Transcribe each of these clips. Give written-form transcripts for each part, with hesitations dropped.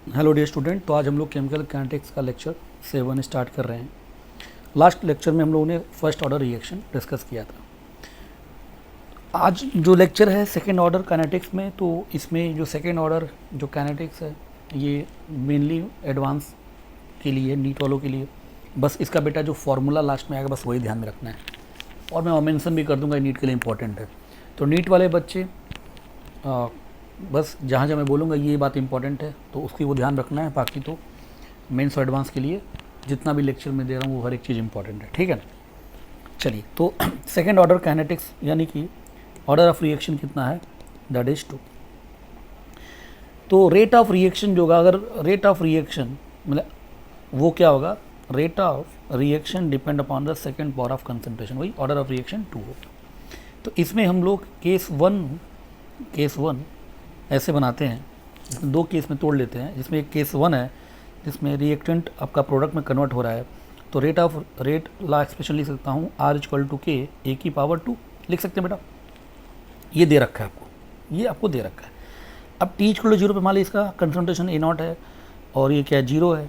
Hello dear student. तो आज हम लोग केमिकल काइनेटिक्स का लेक्चर 7 स्टार्ट कर रहे हैं। लास्ट लेक्चर में हम लोगों ने फर्स्ट ऑर्डर रिएक्शन डिस्कस किया था। आज जो लेक्चर है सेकेंड ऑर्डर काइनेटिक्स में, तो इसमें जो सेकेंड ऑर्डर जो काइनेटिक्स है ये मेनली एडवांस के लिए, नीट वालों के लिए। बस इसका बेटा जो फार्मूला लास्ट में आएगा बस वही ध्यान में रखना है, और मैं मेंशन भी कर दूंगा नीट के लिए इंपॉर्टेंट है। तो नीट वाले बच्चे बस जहाँ जहाँ मैं बोलूँगा ये बात इंपॉर्टेंट है तो उसकी वो ध्यान रखना है। बाकी तो मेंस और एडवांस के लिए जितना भी लेक्चर में दे रहा हूँ वो हर एक चीज़ इंपॉर्टेंट है, ठीक है ना। चलिए, तो सेकेंड ऑर्डर काइनेटिक्स यानी कि ऑर्डर ऑफ रिएक्शन कितना है, दैट इज 2। तो रेट ऑफ रिएक्शन जो होगा, अगर रेट ऑफ रिएक्शन मतलब वो क्या होगा, rate of reaction depend upon the second power of concentration, वही ऑर्डर ऑफ रिएक्शन 2 होगा। तो इसमें हम लोग केस वन ऐसे बनाते हैं, इसमें दो केस में तोड़ लेते हैं। जिसमें एक केस 1 है जिसमें रिएक्टेंट आपका प्रोडक्ट में कन्वर्ट हो रहा है, तो रेट ला एक्सप्रेशन लिख सकता हूँ R इक्वल टू के ए की पावर 2 लिख सकते हैं बेटा। ये दे रखा है आपको, ये आपको दे रखा है। अब टी इक्वल टू 0 पे मान ली इसका कंसंट्रेशन A0 है और ये क्या है 0 है।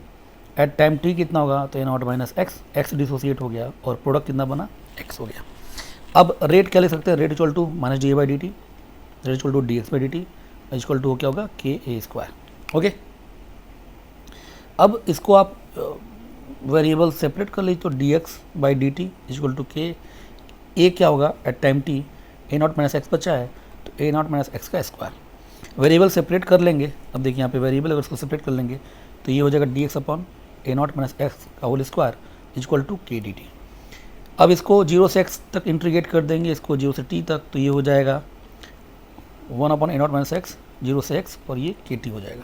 एट टाइम टी कितना होगा, तो A0 माइनस एक्स डिसोसिएट हो गया और प्रोडक्ट कितना बना, x हो गया। अब रेट क्या लिख सकते हैं, rate equal to minus D by D T, rate equal to D X by D T equal to क्या होगा, के ए स्क्वायर। ओके, अब इसको आप वेरिएबल सेपरेट कर लीजिए, तो D X by D T equal to K A क्या होगा at time T, A0 minus X बचा है तो A0 माइनस एक्स का स्क्वायर। वेरिएबल सेपरेट कर लेंगे। अब देखिए यहाँ पे वेरिएबल अगर इसको सेपरेट कर लेंगे तो ये हो जाएगा D x upon A0 minus X का होल स्क्वायर इक्वल टू के डी टी। अब इसको 0 से x तक इंटीग्रेट कर देंगे, इसको 0 से t तक, तो ये हो जाएगा 1 अपॉन A0 माइनस एक्स, 0 से x, और ये के टी हो जाएगा।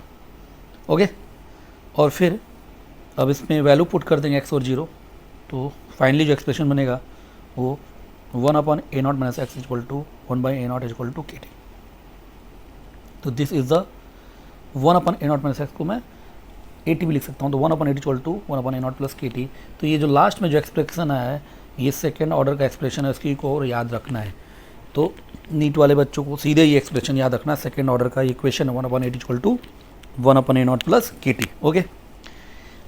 ओके, और फिर अब इसमें वैल्यू पुट कर देंगे x और 0, तो फाइनली जो एक्सप्रेशन बनेगा वो 1 upon A0 minus X equal to 1 by A0 equal to K T. तो this is the 1 upon A0 minus X को मैं ए टी भी लिख सकता हूँ, तो 1 upon A T equal to 1 upon A0 plus K T. तो ये जो लास्ट में जो एक्सप्रेशन आया है ये सेकेंड ऑर्डर का एक्सप्रेशन है, उसकी को और याद रखना है। तो नीट वाले बच्चों को सीधे ये एक्सप्रेशन याद रखना है, सेकेंड ऑर्डर का इक्वेशन है 1 upon A T equal to 1 upon A0 plus K T. Okay,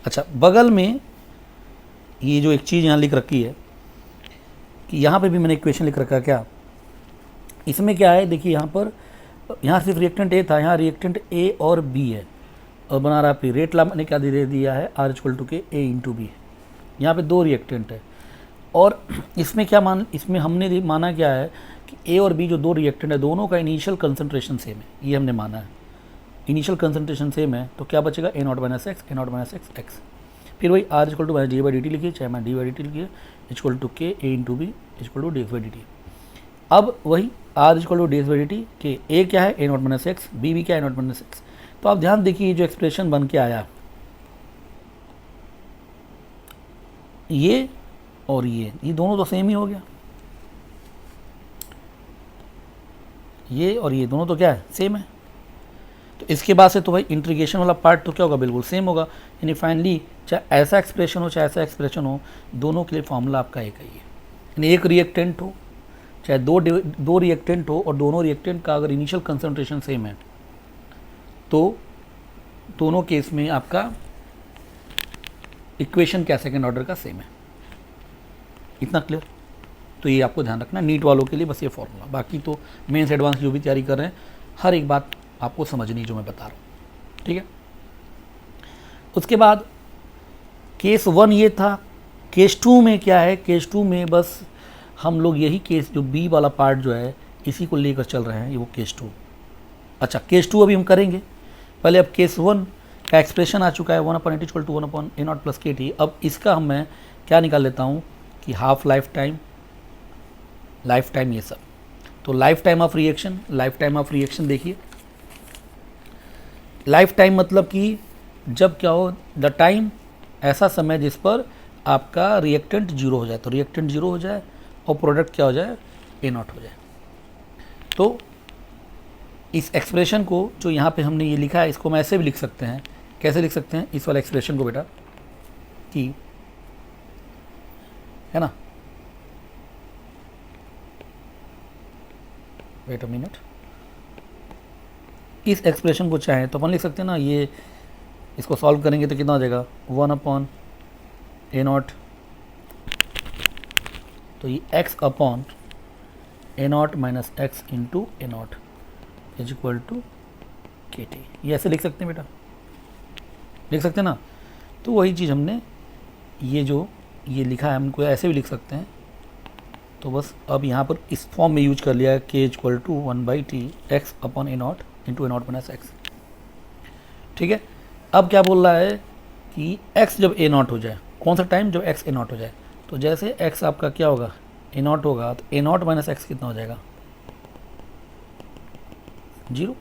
अच्छा, बगल में ये जो एक चीज़ यहाँ लिख रखी है कि यहाँ पे भी मैंने इक्वेशन लिख रखा है। क्या इसमें क्या है, देखिए यहाँ पर, यहाँ सिर्फ रिएक्टेंट ए था, यहाँ रिएक्टेंट ए और बी है और बना रहा है रेट ला मैंने क्या दे दिया है, R equal to K A into B. यहाँ पे दो रिएक्टेंट है और इसमें क्या इसमें हमने माना क्या है कि ए और बी जो दो रिएक्टेंट है दोनों का इनिशियल कंसंट्रेशन सेम है, ये हमने माना है। इनिशियल कंसंट्रेशन सेम है तो क्या बचेगा, A0 minus X, A0 minus X X. फिर वही R equal to D by D T लिखिए, चाहे मैं डी बाई डी टी लिखिए, equal to K A into B equal to D X by D T. अब वही R equal to D X by D T K A क्या है A0 minus X, B भी क्या है A0 minus x. तो आप ध्यान देखिए ये जो एक्सप्रेशन बन के आया, ये और ये दोनों तो सेम ही हो गया, ये और ये दोनों तो क्या है, सेम है। तो इसके बाद से तो भाई इंटीग्रेशन वाला पार्ट तो क्या होगा, बिल्कुल सेम होगा। यानी फाइनली चाहे ऐसा एक्सप्रेशन हो चाहे ऐसा एक्सप्रेशन हो, दोनों के लिए फॉर्मूला आपका एक ही है। यानी एक रिएक्टेंट हो चाहे दो रिएक्टेंट हो और दोनों रिएक्टेंट का अगर इनिशियल कंसंट्रेशन सेम है तो दोनों केस में आपका इक्वेशन क्या सेकेंड ऑर्डर का सेम है। इतना क्लियर? तो ये आपको ध्यान रखना, नीट वालों के लिए बस ये फॉर्मूला। बाकी तो मेंस एडवांस जो भी तैयारी कर रहे हैं हर एक बात आपको समझनी जो मैं बता रहा हूँ, ठीक है। उसके बाद केस 1 ये था। केस 2 में क्या है, केस 2 में बस हम लोग यही केस जो बी वाला पार्ट जो है इसी को लेकर चल रहे हैं, ये वो केस 2। अच्छा, केस 2 अभी हम करेंगे, पहले अब केस 1 का एक्सप्रेशन आ चुका है 1 upon at equal to 1 upon A0 plus K T. अब इसका मैं क्या निकाल लेता हूँ कि हाफ लाइफ टाइम ये सब। तो लाइफ टाइम ऑफ रिएक्शन देखिए, लाइफ टाइम मतलब कि जब क्या हो, द टाइम ऐसा समय जिस पर आपका रिएक्टेंट 0 हो जाए, तो रिएक्टेंट 0 हो जाए और प्रोडक्ट क्या हो जाए, A0 हो जाए। तो इस एक्सप्रेशन को जो यहाँ पे हमने ये लिखा है इसको हम ऐसे भी लिख सकते हैं। कैसे लिख सकते हैं इस वाले एक्सप्रेशन को बेटा, कि है ना, वेट अ मिनट, इस एक्सप्रेशन को चाहें तो अपन लिख सकते हैं ना, ये इसको सॉल्व करेंगे तो कितना हो जाएगा 1/a0, तो ये x/a0 minus x into a0 is equal to kt। ये ऐसे लिख सकते हैं बेटा, लिख सकते हैं ना। तो वही चीज़ हमने ये जो ये लिखा है हमको ऐसे भी लिख सकते हैं। तो बस अब यहाँ पर इस फॉर्म में यूज कर लिया k equal to 1/t x/a0 into a0 minus x। ठीक है, अब क्या बोल रहा है कि x जब a0 हो जाए, कौन सा टाइम, जब x a0 हो जाए, तो जैसे x आपका क्या होगा a0 होगा, तो a0 माइनस x कितना हो जाएगा 0।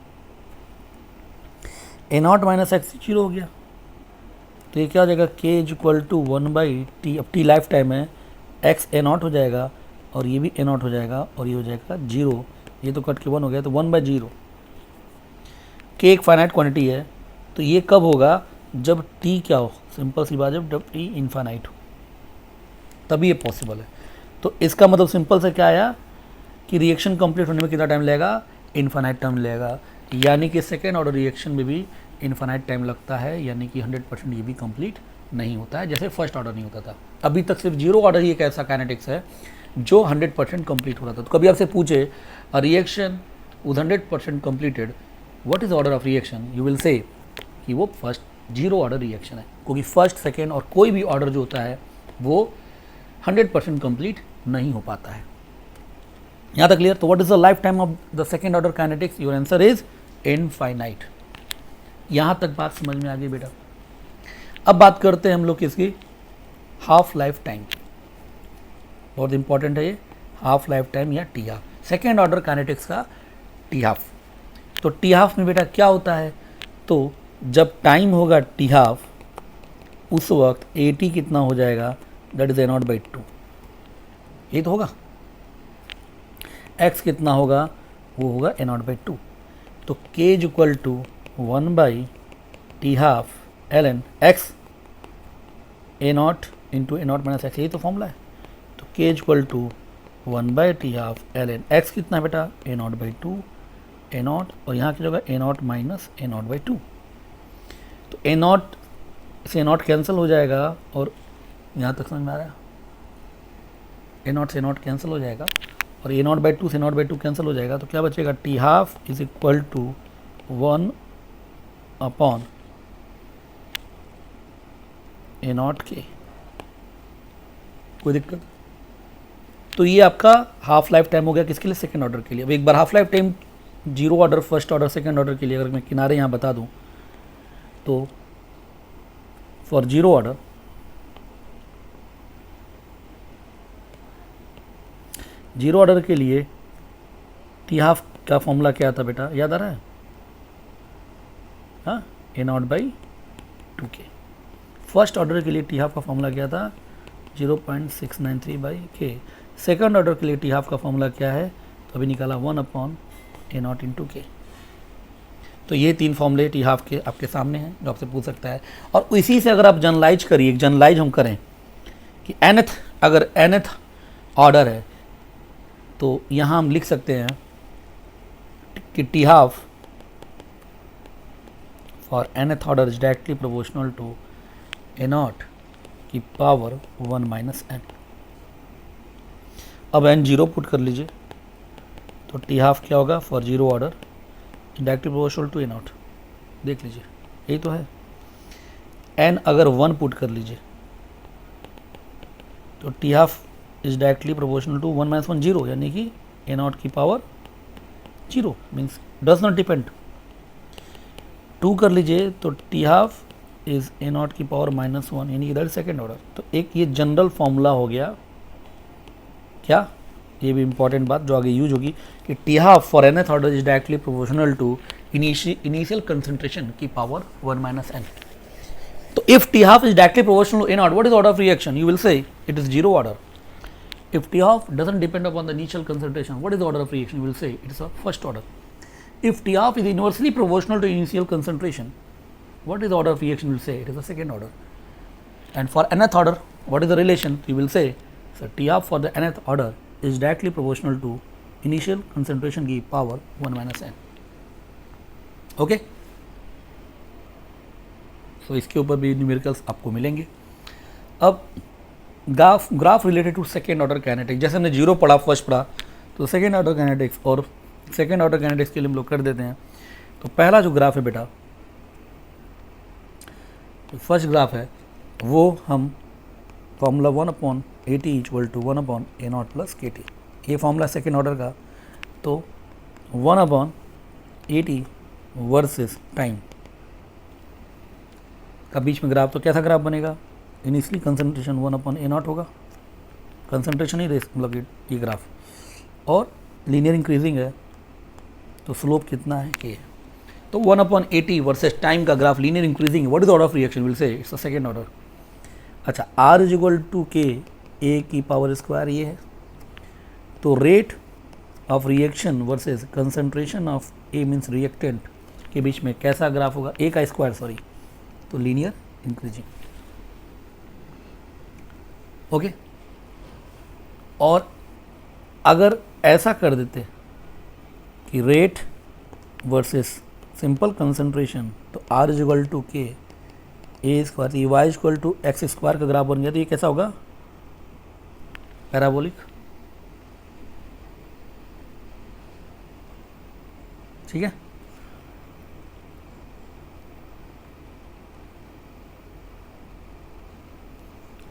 a0 माइनस x 0 हो गया, तो ये क्या हो जाएगा k इक्वल टू 1/t। अब t लाइफ टाइम है, x a0 हो जाएगा और ये भी a0 हो जाएगा और ये हो जाएगा 0, ये तो कट के 1 हो गया, तो 1/0। k एक फाइनाइट क्वांटिटी है, तो ये कब होगा, जब t क्या हो, सिंपल सी बात है, जब t इनफाइनाइट हो तभी ये पॉसिबल है। तो इसका मतलब सिंपल से क्या आया कि रिएक्शन कंप्लीट होने में कितना टाइम लगेगा, इनफाइनाइट टाइम लगेगा, यानी कि सेकेंड ऑर्डर रिएक्शन में भी इनफाइनाइट टाइम लगता है, यानी कि 100% ये भी कंप्लीट नहीं होता है, जैसे फर्स्ट ऑर्डर नहीं होता था। अभी तक सिर्फ जीरो ऑर्डर ही एक ऐसा काइनेटिक्स है जो 100% कंप्लीट हो रहा था। तो कभी आपसे पूछे a reaction with 100% completed, what is order of reaction, you will से कि वो फर्स्ट जीरो ऑर्डर रिएक्शन है, क्योंकि फर्स्ट सेकेंड और कोई भी ऑर्डर जो होता है वो 100% कंप्लीट नहीं हो पाता है। यहाँ तक क्लियर। तो what is the life time of the second order kinetics, your answer is infinite. यहाँ तक बात समझ में आ गई बेटा। अब बात करते हैं हम लोग किसकी, हाफ लाइफ टाइम। बहुत इंपॉर्टेंट है ये हाफ लाइफ टाइम या T half, second order kinetics का टी हाफ। तो टी हाफ में बेटा क्या होता है, तो जब टाइम होगा टी हाफ उस वक्त AT कितना हो जाएगा, दैट इज a0/2, ये तो होगा। x कितना होगा, वो होगा a0/2। तो k equal to 1/t half ln x a0 into a0 minus x, यही तो फॉर्मूला है। तो k equal to 1/t half ln x कितना है बेटा a0/2 a0, और यहाँ की जगह a0 माइनस a0/2। तो a0 से a0 कैंसिल हो जाएगा, और यहाँ तक समझ में आ रहा है, a0 से a0 कैंसिल हो जाएगा और a0/2 से a0/2 कैंसिल हो जाएगा, तो क्या बचेगा, T half is equal to 1/a0k। कोई दिक्कत। तो ये आपका हाफ लाइफ टाइम हो गया किसके लिए, सेकेंड ऑर्डर के लिए। अब एक बार half life time zero order, first order, second order के लिए अगर मैं किनारे यहाँ बता दूँ, तो फॉर जीरो ऑर्डर के लिए टी हाफ का फॉर्मूला क्या था बेटा, याद आ रहा है, हाँ a0/2k। फर्स्ट ऑर्डर के लिए टी हाफ का फॉर्मूला क्या था, 0.693/k। सेकंड ऑर्डर के लिए टी हाफ का फॉर्मूला क्या है, तो अभी निकाला 1/a0 इंटू k। तो ये तीन फॉर्मूले टी हाफ के आपके सामने हैं, जो आपसे पूछ सकता है। और इसी से अगर आप जनरलाइज करिए, जनरलाइज हम करें कि nth, अगर nth ऑर्डर है, तो यहाँ हम लिख सकते हैं कि T half for nth order is directly proportional to a0 की पावर 1 माइनस n। अब n जीरो पुट कर लीजिए, तो टी हाफ क्या होगा for zero order, directly proportional to a0। देख लीजिए यही तो है। n अगर 1 पुट कर लीजिए, तो T half is directly proportional to 1 minus 1 zero, यानी कि a0 की power 0 means does not depend. 2 कर लीजिए, तो टी हाफ इज a0 की पावर -1, यानी कि दैट सेकेंड ऑर्डर। तो एक ये जनरल फॉर्मूला हो गया क्या, ये भी इंपॉर्टेंट बात जो आगे यूज होगी, कि T half for nth order is directly proportional to initial concentration की पावर 1 माइनस n। तो if T half is directly proportional to a0, what is order of reaction, you will say it is zero order. If T half doesn't depend upon the initial concentration, what is the order of reaction? You will say it is a first order. If T half is inversely proportional to initial concentration, what is the order of reaction? You will say it is the second order. And for nth order, what is the relation? You will say, so T half for the nth order is directly proportional to initial concentration की power 1 minus n. Okay? So इसके ऊपर भी numericals आपको मिलेंगे। अब graph related to second order kinetics, जैसे हमने zero पढ़ा, फर्स्ट पढ़ा, तो सेकेंड ऑर्डर काइनेटिक्स और सेकेंड ऑर्डर काइनेटिक्स के लिए हम लोग कर देते हैं। तो पहला जो ग्राफ है बेटा, तो फर्स्ट ग्राफ है वो हम formula 1/AT equal to 1/A0 plus KT, ये फॉर्मूला सेकेंड ऑर्डर का। तो 1/AT वर्सेस टाइम का बीच में ग्राफ, तो कैसा ग्राफ बनेगा? इनिशियली कंसंट्रेशन 1/A0 होगा, कंसंट्रेशन ही मतलब ये ग्राफ, और लीनियर इंक्रीजिंग है, तो स्लोप कितना है? K है। तो 1/AT वर्सेस टाइम का graph linear increasing, what is order of reaction? Will say it's a second order. अच्छा, R is equal to K A की पावर स्क्वायर ये है, तो rate of reaction versus concentration of A means reactant के बीच में कैसा graph होगा? A का स्क्वायर, सॉरी, तो लीनियर इंक्रीजिंग। ओके, और अगर ऐसा कर देते कि रेट वर्सेस सिंपल कंसंट्रेशन, तो R is equal to K A square, ये Y equal to X square का ग्राफ बन गया, तो ये कैसा होगा? पैराबोलिक। ठीक है,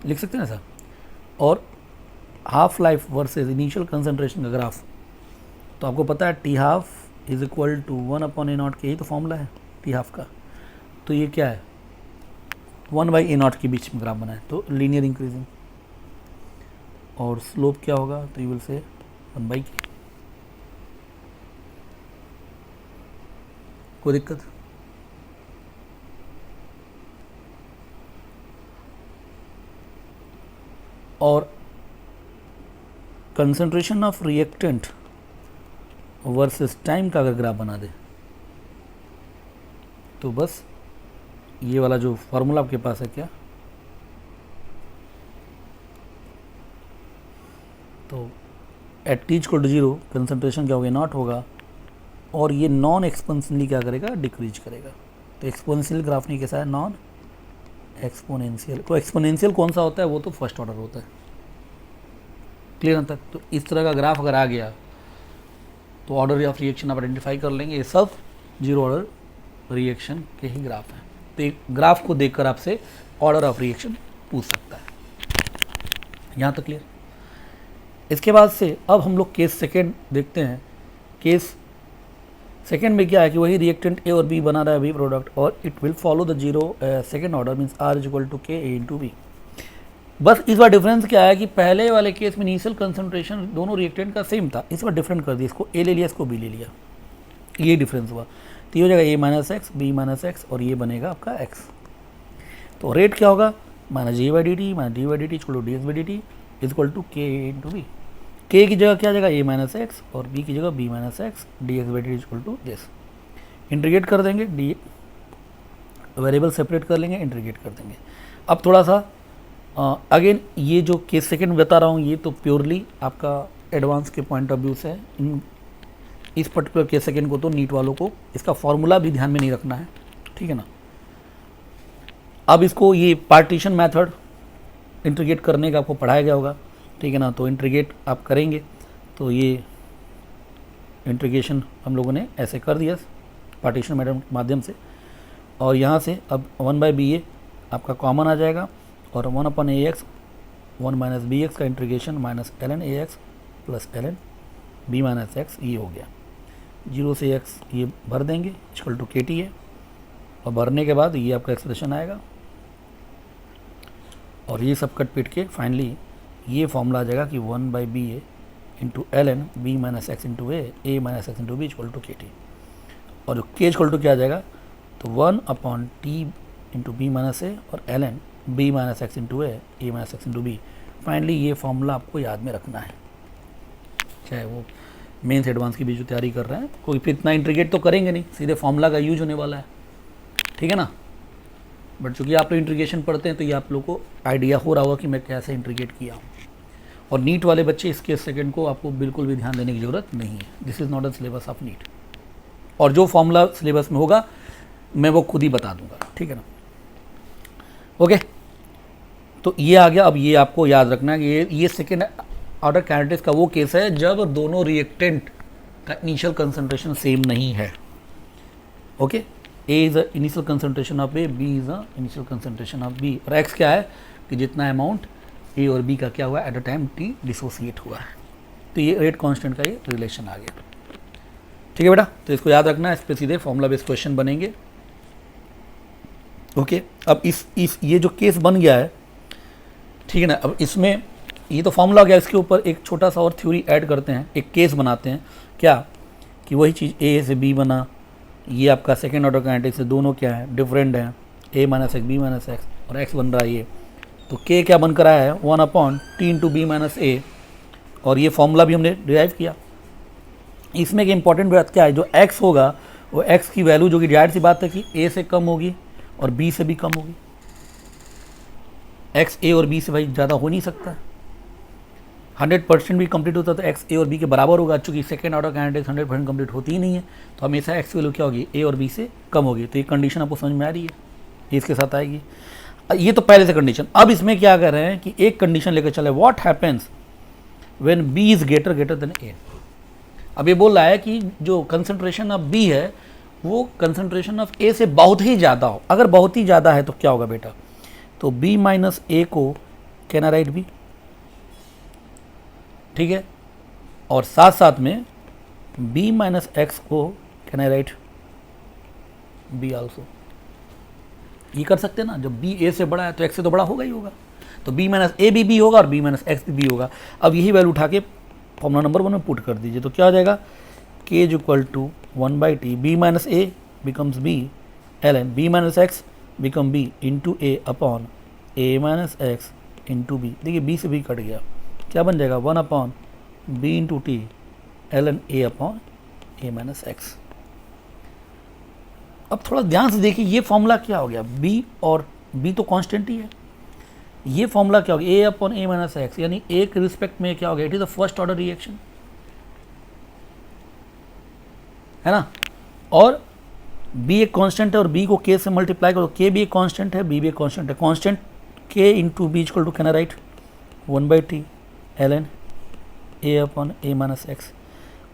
लिख सकते हैं ना सर। और half life versus initial concentration का ग्राफ, तो आपको पता है T half is equal to 1/A0 K, ही तो फॉर्मूला है टी हाफ का। तो ये क्या है? 1/A0 के बीच में ग्राफ बना है, तो लीनियर इंक्रीजिंग। और स्लोप क्या होगा? तो यू विल से 1/K। कोई दिक्कत? और concentration of reactant versus time का अगर ग्राफ बना दे, तो बस ये वाला जो फार्मूला आपके पास है क्या, तो at T equal to 0 concentration क्या होगा? नॉट होगा, और ये नॉन एक्सपोनेंशियली क्या करेगा? डिक्रीज करेगा। तो एक्सपोनेंशियल ग्राफ नहीं, कैसा है? Non exponential. तो एक्सपोनेंशियल कौन सा होता है? वो तो फर्स्ट ऑर्डर होता है। क्लियर ना तक? तो इस तरह का ग्राफ अगर आ गया तो ऑर्डर ऑफ रिएक्शन आप आइडेंटिफाई कर लेंगे, ये सब जीरो ऑर्डर रिएक्शन के ही ग्राफ हैं। तो एक ग्राफ को देखकर आपसे ऑर्डर ऑफ रिएक्शन पूछ सकता है। यहाँ तक क्लियर? इसके बाद से अब हम लोग केस सेकेंड देखते हैं। केस सेकेंड में क्या है कि वही रिएक्टेंट ए और बी बना रहा है, बी प्रोडक्ट, और it will follow the zero second order means R is equal to K A into B. बस इस बार डिफरेंस क्या है कि पहले वाले केस में इनिशियल कंसंट्रेशन दोनों रिएक्टेंट का सेम था, इस बार डिफरेंट कर दिया, इसको A ले लिया, इसको B ले लिया, ये डिफरेंस हुआ। तो ये हो जाएगा A minus X, B minus X, और ये बनेगा आपका X। तो रेट क्या होगा? Minus G/dt minus D/dt equal to dx/dt is equal to K into बी। K की जगह क्या आ जाएगा? A माइनस एक्स, और B की जगह B minus X, dx/dt equal to this. Integrate कर देंगे, डी वेरिएबल सेपरेट कर लेंगे, इंटीग्रेट कर देंगे। अब थोड़ा सा अगेन ये जो केस सेकेंड बता रहा हूँ, ये तो प्योरली आपका एडवांस के पॉइंट ऑफ व्यू से, इस पर्टिकुलर केस सेकेंड को तो नीट वालों को इसका फॉर्मूला भी ध्यान में नहीं रखना है, ठीक है ना। अब इसको ये पार्टीशन मेथड इंटीग्रेट करने का आपको पढ़ाया गया होगा, ठीक है ना। तो इंटीग्रेट आप करेंगे तो ये इंटीग्रेशन हम लोगों ने ऐसे कर दिया पार्टीशन मेथड के माध्यम से, और यहाँ से अब 1/BA आपका कॉमन आ जाएगा, और 1/AX 1 माइनस BX का integration minus ln AX plus ln B minus x, ये हो गया। 0 से x ये भर देंगे, इक्वल टू KT है, और भरने के बाद ये आपका एक्सप्रेशन आएगा, और ये सब कट पीट के फाइनली ये फॉर्मूला आ जाएगा कि 1/BA into ln B minus X into A minus X into B equal to KT, और जो K इक्वल टू क्या आ जाएगा? तो 1/T into B minus A और ln B minus X into A minus X into B। Finally ये formula आपको याद में रखना है, चाहे वो मेंस एडवांस की भी जो तैयारी कर रहे हैं, कोई फिर इतना इंटीग्रेट तो करेंगे नहीं, सीधे फॉर्मूला का यूज होने वाला है, ठीक है ना। बट चूँकि आप लोग इंटीग्रेशन पढ़ते हैं तो ये आप लोग को आइडिया हो रहा होगा कि मैं कैसे इंटीग्रेट किया हूँ। और नीट वाले बच्चे इस केस सेकेंड को आपको बिल्कुल भी ध्यान देने की ज़रूरत नहीं है, this is not a syllabus of NEET. और जो फॉर्मूला सिलेबस में होगा मैं वो खुद ही बता दूंगा, ठीक है ना। ओके, तो ये आ गया। अब ये आपको याद रखना है कि ये सेकेंड ऑर्डर काइनेटिक्स का वो केस है जब दोनों रिएक्टेंट का इनिशियल कंसंट्रेशन सेम नहीं है। Okay, A is the initial concentration of A, B is the initial concentration of B, और एक्स क्या है कि जितना अमाउंट ए और बी का क्या हुआ at a time T dissociate हुआ है। तो ये रेट कांस्टेंट का ये रिलेशन आ गया। ठीक है बेटा, तो इसको याद रखना है, इस पर सीधे फॉर्मूला बेस्ड क्वेश्चन बनेंगे। ओके, अब इस ये जो केस बन गया है, ठीक है ना, अब इसमें ये तो फॉर्मूला हो गया, इसके ऊपर एक छोटा सा और थ्योरी ऐड करते हैं, एक केस बनाते हैं। क्या कि वही चीज़ ए से बी बना, ये आपका सेकेंड ऑर्डर काइनेटिक्स से दोनों क्या है डिफरेंट हैं, A minus X B minus X, और एक्स बन रहा है ये, तो के क्या बनकर आया है 1/t इंटू बी माइनस ए, और ये फॉर्मूला भी हमने डिराइव किया। इसमें एक इंपॉर्टेंट बात क्या है, जो x होगा वो x की वैल्यू जो कि जाहिर सी बात है कि a से कम होगी और b से भी कम होगी। x a और b से भाई ज़्यादा हो नहीं सकता, 100% भी कंप्लीट होता तो x a और b के बराबर होगा, चूँकि सेकेंड ऑर्डर काइनेटिक्स 100% कंप्लीट होती ही नहीं है, तो हमेशा x की वैल्यू क्या होगी a और b से कम होगी। तो ये कंडीशन आपको समझ में आ रही है, ये इसके साथ आएगी। ये तो पहले से कंडीशन। अब इसमें क्या कर रहे हैं कि एक कंडीशन लेकर चले, what happens when b is greater than a। अब ये बोल रहा है कि जो कंसंट्रेशन ऑफ B है वो कंसंट्रेशन ऑफ A से बहुत ही ज़्यादा हो। अगर बहुत ही ज़्यादा है तो क्या होगा बेटा, तो B माइनस ए को कैन आई राइट B, ठीक है, और साथ साथ में B माइनस एक्स को can I right B also. ये कर सकते हैं ना, जब B A से बड़ा है तो X से तो बड़ा होगा ही होगा, तो B माइनस ए भी होगा और B माइनस एक्स भी होगा। अब यही वैल्यू उठा के फॉर्मूला नंबर 1 में पुट कर दीजिए, तो क्या हो जाएगा k is equal to 1/t, b minus A becomes b ln b minus X become b into A upon A minus X into B. देखिए b से b कट गया, क्या बन जाएगा 1/b into T ln a upon A minus X. अब थोड़ा ध्यान से देखिए ये फॉर्मूला क्या हो गया, b और b तो कांस्टेंट ही है, ये फॉर्मूला क्या हो गया ए अपॉन ए माइनस एक्स, यानी ए के रिस्पेक्ट में क्या हो गया, it is the first order reaction, है ना, और b एक कांस्टेंट है और b को k से मल्टीप्लाई करो, k भी एक कांस्टेंट है, b भी एक कांस्टेंट है, constant k into B equal to can I write 1/t ln a upon A minus X,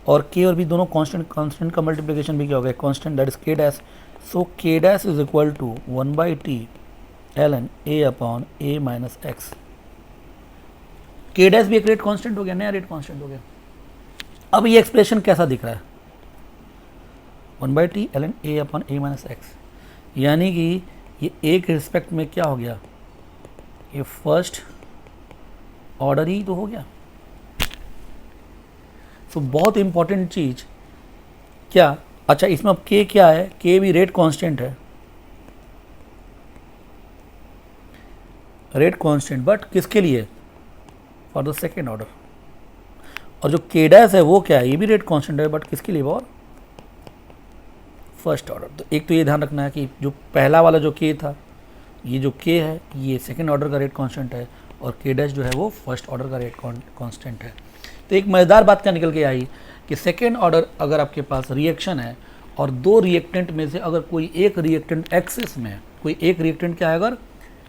और k और b दोनों कांस्टेंट का मल्टीप्लिकेशन भी क्या हो गया constant, that is k dash, so k dash is equal to 1/t ln a upon a minus X. k dash भी एक रेट कांस्टेंट हो गया, नया रेट कांस्टेंट हो गया। अब ये एक्सप्रेशन कैसा दिख रहा है 1/t ln a upon a minus x, यानी कि ये a के रिस्पेक्ट में क्या हो गया, ये फर्स्ट ऑर्डर ही तो हो गया। सो बहुत इंपॉर्टेंट चीज क्या, अच्छा इसमें अब k क्या है, k भी रेट कांस्टेंट है, रेट कांस्टेंट, बट किसके लिए, फॉर द सेकेंड ऑर्डर, और जो k डैश है वो क्या है, ये भी रेट कांस्टेंट है, बट किसके लिए, और फर्स्ट ऑर्डर। तो एक तो ये ध्यान रखना है कि जो पहला वाला जो k था, ये जो k है ये सेकेंड ऑर्डर का रेट कांस्टेंट है, और k डैश जो है वो फर्स्ट ऑर्डर का रेट कांस्टेंट है। तो एक मज़ेदार बात क्या निकल के आई कि सेकेंड ऑर्डर अगर आपके पास रिएक्शन है और दो रिएक्टेंट में से अगर कोई एक रिएक्टेंट एक्सिस में है, कोई एक रिएक्टेंट क्या है अगर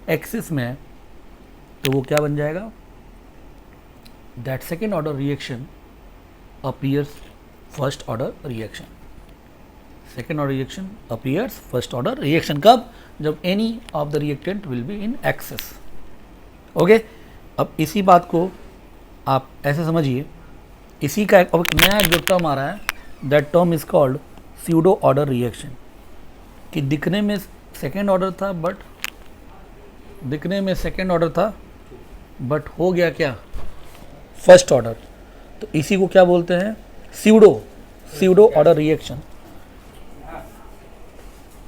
एक्सिस में है, तो वो क्या बन जाएगा, that second order reaction appears first order reaction, second order reaction appears first order reaction. कब, जब any of the reactant will be in excess. Okay, अब इसी बात को आप ऐसे समझिए, इसी का अब नया जो टर्म आ रहा है, that term is called pseudo order reaction, कि दिखने में सेकेंड ऑर्डर था बट दिखने में सेकेंड ऑर्डर था बट हो गया क्या फर्स्ट ऑर्डर। तो इसी को क्या बोलते हैं, pseudo order reaction,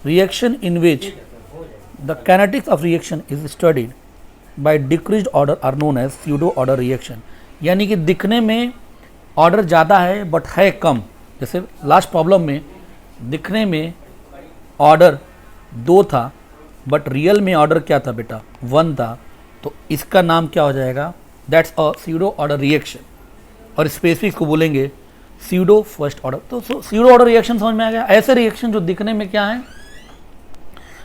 reaction in which the kinetics of reaction is studied by decreased order are known as pseudo order reaction. यानी कि दिखने में ऑर्डर ज़्यादा है बट है कम, जैसे लास्ट प्रॉब्लम में दिखने में ऑर्डर 2 था बट रियल में ऑर्डर क्या था बेटा 1 था, तो इसका नाम क्या हो जाएगा, that's a pseudo order reaction, और स्पेसिफिक को बोलेंगे स्यूडो फर्स्ट ऑर्डर। तो स्यूडो ऑर्डर रिएक्शन समझ में आ गया, ऐसे रिएक्शन जो दिखने में क्या है,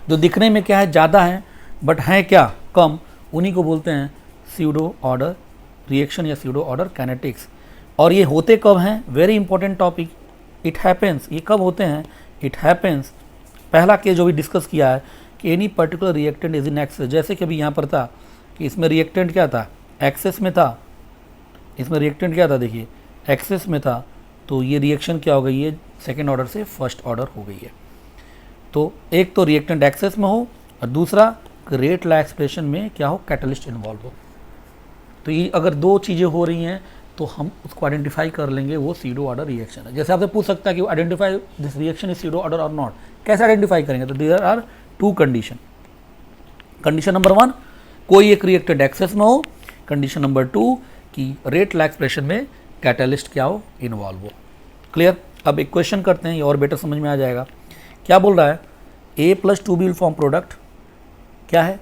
जो दिखने में क्या है ज़्यादा है, बट हैं क्या कम, उन्हीं को बोलते हैं स्यूडो ऑर्डर रिएक्शन या स्यूडो ऑर्डर काइनेटिक्स। और ये होते कब हैं, very important topic, it happens, ये कब होते हैं, इट हैपेंस, पहला केस जो भी डिस्कस किया है कि any particular reactant is in excess, जैसे कि अभी यहाँ पर था कि इसमें रिएक्टेंट क्या था, एक्सेस में था, इसमें रिएक्टेंट क्या था, देखिए एक्सेस में था, तो ये रिएक्शन क्या हो गई है, सेकेंड ऑर्डर से फर्स्ट ऑर्डर हो गई है। तो एक तो रिएक्टेंट एक्सेस में हो और दूसरा रेट लॉ एक्सप्रेशन में क्या हो, कैटलिस्ट इन्वॉल्व हो। तो ये अगर दो चीज़ें हो रही हैं तो हम उसको आइडेंटिफाई कर लेंगे, वो सीडो ऑर्डर रिएक्शन है। जैसे आपसे पूछ सकता है कि identify this reaction is pseudo order or not, कैसे आइडेंटिफाई करेंगे, तो there are two condition. Condition number 1, कोई एक रिएक्टेंट एक्सेस में हो, कंडीशन नंबर 2 कि रेट लॉ एक्सप्रेशन में कैटलिस्ट क्या हो, इन्वॉल्व हो। क्लियर। अब एक क्वेश्चन करते हैं, ये और बेटर समझ में आ जाएगा। क्या बोल रहा है, A+2B विल फॉर्म प्रोडक्ट, क्या है,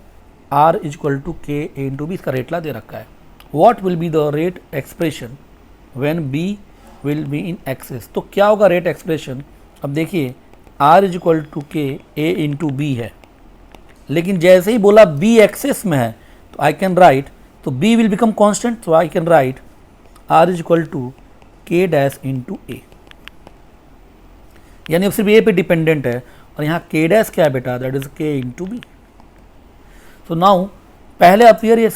R = KA × B, इसका रेट लॉ दे रखा है। What will be the rate expression when B will be in excess, तो क्या होगा रेट एक्सप्रेशन। अब देखिए R = KA × B है, लेकिन जैसे ही बोला B एक्सेस में है तो आई कैन राइट, तो B विल बिकम कांस्टेंट, तो I can write R = K' × A, यानी अब सिर्फ A पे डिपेंडेंट है और यहाँ K' क्या है बेटा, दैट इज K × B। तो नाउ पहले अपीयर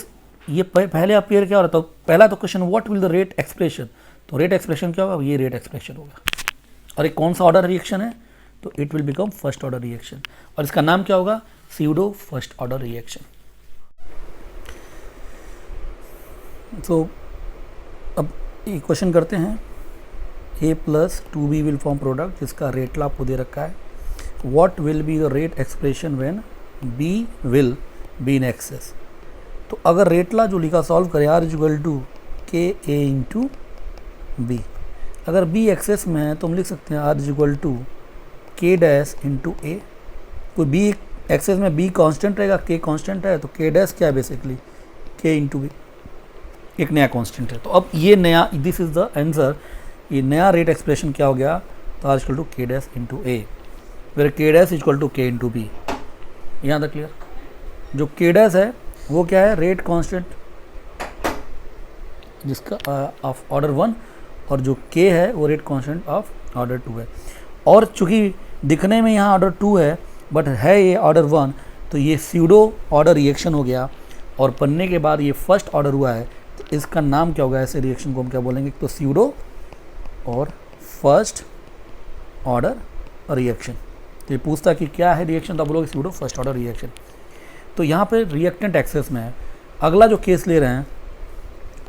ये पहले अपीयर क्या हो रहा था, पहला तो question what will the rate expression, तो रेट एक्सप्रेशन क्या होगा, ये रेट एक्सप्रेशन होगा। और एक कौन सा ऑर्डर रिएक्शन है, तो it will become first order reaction, और इसका नाम क्या होगा, स्यूडो फर्स्ट ऑर्डर रिएक्शन। तो अब ये क्वेश्चन करते हैं, A+2B विल फॉर्म प्रोडक्ट, जिसका रेट लॉ आपको दे रखा है। What will be the rate expression when B will be in excess, तो अगर रेट लॉ जो लिखा सॉल्व करें, R = KA × B, अगर B एक्सेस में है तो हम लिख सकते हैं R = K' × A। कोई B एक्सेस में B कांस्टेंट रहेगा, K कांस्टेंट है, तो K' क्या है बेसिकली K × B, एक नया कांस्टेंट है। तो अब ये नया, दिस इज द आंसर, ये नया रेट एक्सप्रेशन क्या हो गया, तो R = K' × A, फिर K' = K × B। यहाँ तक क्लियर। जो K' है वो क्या है, रेट कांस्टेंट जिसका ऑफ ऑर्डर 1, और जो K है वो रेट कांस्टेंट ऑफ ऑर्डर 2 है। और चूंकि दिखने में यहाँ ऑर्डर 2 है बट है ये ऑर्डर 1, तो ये स्यूडो ऑर्डर रिएक्शन हो गया, और बनने के बाद ये फर्स्ट ऑर्डर हुआ है, तो इसका नाम क्या होगा, ऐसे रिएक्शन को हम क्या बोलेंगे, तो स्यूडो और फर्स्ट ऑर्डर रिएक्शन। तो ये पूछता कि क्या है रिएक्शन, तो आप बोलोगे स्यूडो फर्स्ट ऑर्डर रिएक्शन। तो यहाँ पे रिएक्टेंट एक्सेस में है। अगला जो केस ले रहे हैं,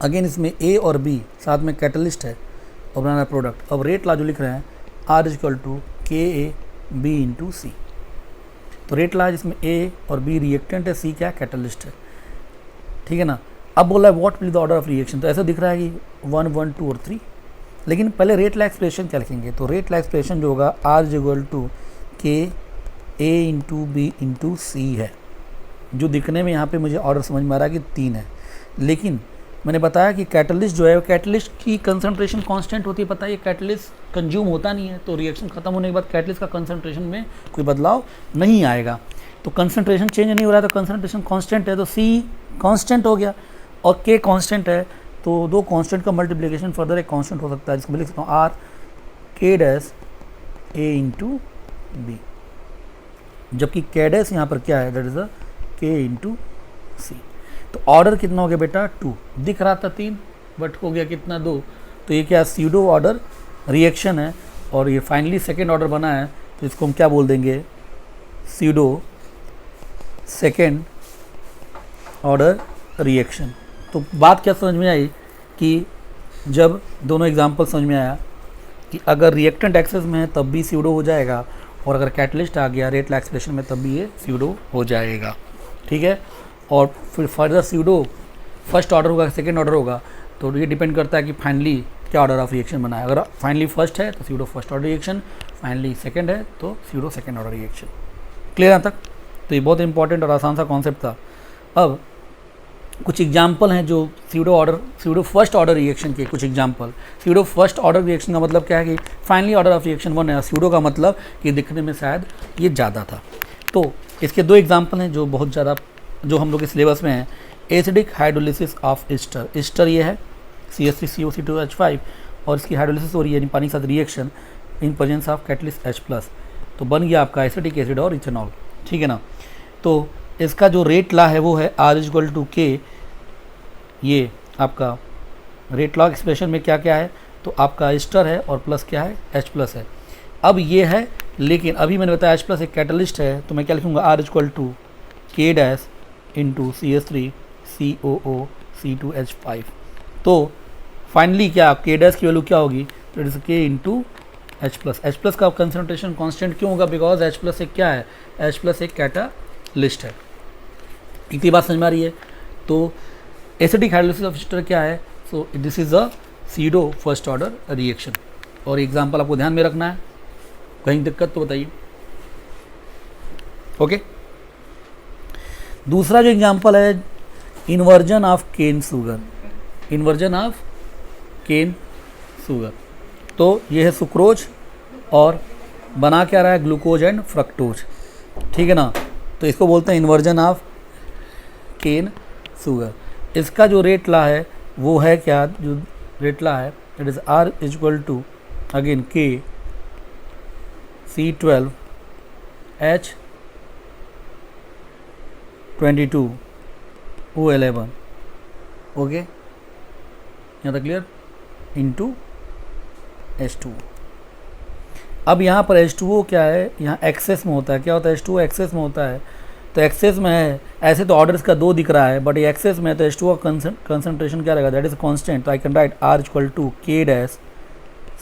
अगेन इसमें A और B साथ में कैटलिस्ट है और बनाना प्रोडक्ट। अब रेट लॉ जो लिख रहे हैं, R = KA B × C, तो रेट लॉ जिसमें A और B रिएक्टेंट है, C क्या कैटलिस्ट है, ठीक है ना। अब बोला है what will the order of reaction, तो ऐसा दिख रहा है कि 1, 1, 2 और 3, लेकिन पहले रेट लॉ एक्सप्रेशन क्या लिखेंगे, तो रेट लॉ एक्सप्रेशन जो होगा R = KA × B × C है। जो दिखने में यहाँ पे मुझे ऑर्डर समझ में आ रहा है कि 3 है, लेकिन मैंने बताया कि कैटलिस्ट जो है, वो कैटलिस्ट की कंसंट्रेशन कांस्टेंट होती है, पता है, ये कैटलिस्ट कंज्यूम होता नहीं है, तो रिएक्शन खत्म होने के बाद कैटलिस्ट का कंसंट्रेशन में कोई बदलाव नहीं आएगा। तो कंसंट्रेशन चेंज नहीं हो रहा है, तो कंसंट्रेशन कांस्टेंट है, तो C कांस्टेंट हो गया और K कांस्टेंट है, तो दो कांस्टेंट का मल्टीप्लिकेशन फर्दर एक कांस्टेंट हो सकता है, जिसको मैं लिख सकता हूँ R K' A × B, जबकि K' यहाँ पर क्या है, that is a K × C। तो ऑर्डर कितना हो गया बेटा, 2, दिख रहा था 3 बट हो गया कितना, 2, तो ये क्या स्यूडो ऑर्डर रिएक्शन है, और ये फाइनली सेकेंड ऑर्डर बना है, तो इसको हम क्या बोल देंगे, स्यूडो सेकेंड ऑर्डर रिएक्शन। तो बात क्या समझ में आई कि जब दोनों एग्जाम्पल समझ में आया कि अगर रिएक्टेंट एक्सेस में है तब भी स्यूडो हो जाएगा, और अगर कैटलिस्ट आ गया रेट लॉ एक्सप्रेशन में तब भी ये स्यूडो हो जाएगा, ठीक है। और फिर फर्दर स्यूडो फर्स्ट ऑर्डर होगा, सेकेंड ऑर्डर होगा, तो ये डिपेंड करता है कि फाइनली क्या ऑर्डर ऑफ रिएक्शन बना है। अगर फाइनली फर्स्ट है तो pseudo first order reaction, finally second है तो pseudo second order reaction. Clear यहाँ तक। तो ये बहुत इंपॉर्टेंट और आसान सा कॉन्सेप्ट था। अब कुछ एग्जाम्पल हैं जो स्यूडो फर्स्ट ऑर्डर रिएक्शन के कुछ example. Pseudo first order reaction का मतलब क्या है कि फाइनली ऑर्डर ऑफ रिएक्शन 1 है, स्यूडो का मतलब कि दिखने में शायद ये ज़्यादा था। तो इसके 2 एग्जाम्पल हैं जो बहुत ज़्यादा जो हम लोग के सिलेबस में है, acidic hydrolysis of ester. Ester ये है CH3COC2H5 और इसकी हाइड्रोलिसिस हो रही है यानी पानी के साथ reaction in presence of catalyst H+, तो बन गया आपका एसिटिक एसिड और इथेनॉल, ठीक है ना। तो इसका जो रेट लॉ है वो है R=K। ये आपका रेट लॉ एक्सप्रेशन में क्या क्या है, तो आपका एस्टर है और प्लस क्या है, H+ है। अब ये है, लेकिन अभी मैंने बताया H+ एक कैटलिस्ट है, तो मैं क्या लिखूँगा, R=K' इंटू CH3COOC2H5। तो फाइनली क्या K' की वैल्यू क्या होगी, तो it is K into H+। H+ का कंसनट्रेशन कांस्टेंट क्यों होगा, बिकॉज H+ एक क्या है, H+ एक कैटालिस्ट है। इतनी बात समझ में आ रही है। तो एसिडिक हाइड्रोलिसिस ऑफ एस्टर क्या है, so this is a pseudo first order reaction. और एग्जाम्पल आपको ध्यान में रखना है, कहीं दिक्कत तो बताइए। ओके, दूसरा जो एग्जाम्पल है, inversion of cane sugar. Inversion of cane sugar, तो ये है सुक्रोज और बना क्या रहा है, ग्लूकोज एंड फ्रक्टोज, ठीक है ना। तो इसको बोलते हैं इन्वर्जन ऑफ केन शुगर। इसका जो रेट लॉ है वो है क्या, जो रेट लॉ है it is R= again K C12H22O11, okay, यहाँ तक क्लियर, इंटू H2। अब यहाँ पर H2O क्या है, यहाँ एक्सेस में होता है। क्या होता है, H2O एक्सेस में होता है, तो एक्सेस में है, ऐसे तो ऑर्डर इसका 2 दिख रहा है, बट ये एक्सेस में है, तो H2O कंसनट्रेशन क्या रहेगा, दैट इज कांस्टेंट। तो I can write R=K'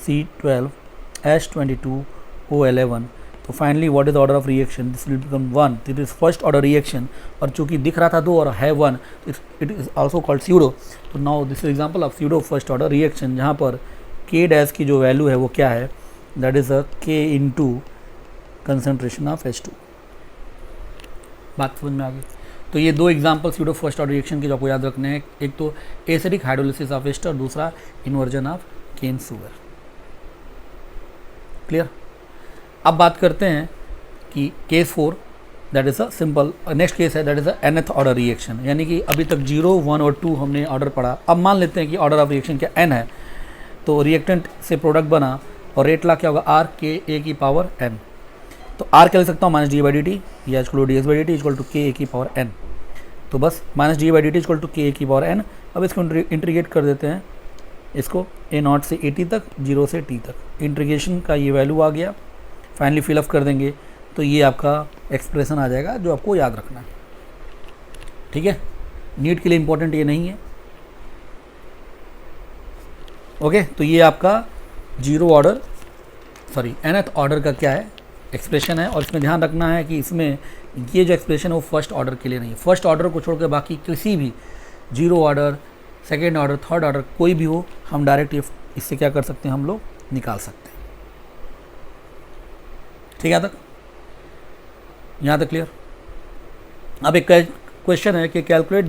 C12H22O11। तो finally what is order of reaction, this will become 1, this is first order reaction, और चूंकि दिख रहा था 2 और है 1, it is also called pseudo. तो now this is example of pseudo first order reaction, जहाँ पर K' की जो वैल्यू है वो क्या है, that is a K into concentration of H2। बात समझ में आ गई। तो ये 2 example pseudo first order reaction के जो आपको याद रखने हैं, एक तो एसिडिक हाइड्रोलिसिस ऑफ एस्टर, दूसरा inversion of cane sugar. Clear. अब बात करते हैं कि case 4, that is a simple, next case है that is a nth order reaction, यानी कि अभी तक 0, 1 और 2 हमने ऑर्डर पढ़ा। अब मान लेते हैं कि ऑर्डर ऑफ रिएक्शन क्या n है, तो रिएक्टेंट से प्रोडक्ट बना और रेट ला क्या होगा, RKA⁴n। तो R क्या लिख सकता हूँ, -dA/dt या dx/dt इक्वल टू KA⁴n। तो बस -dA/dt इक्वल टू KA⁴n। अब इसको इंटीग्रेट कर देते हैं, इसको A0 से AT तक, 0 से T तक, इंटीग्रेशन का ये वैल्यू आ गया। फाइनली फिलअप कर देंगे तो ये आपका एक्सप्रेशन आ जाएगा जो आपको याद रखना है, ठीक है। नीट के लिए इंपॉर्टेंट ये नहीं है, ओके। तो ये आपका nth ऑर्डर का क्या है, एक्सप्रेशन है। और इसमें ध्यान रखना है कि इसमें ये जो एक्सप्रेशन है वो फर्स्ट ऑर्डर के लिए नहीं है। फर्स्ट ऑर्डर को छोड़कर बाकी किसी भी 0 order, second order, third order कोई भी हो, हम डायरेक्ट इससे क्या कर सकते हैं, हम लोग निकाल सकते हैं, ठीक है। यहाँ तक क्लियर। अब एक क्वेश्चन है कि calculate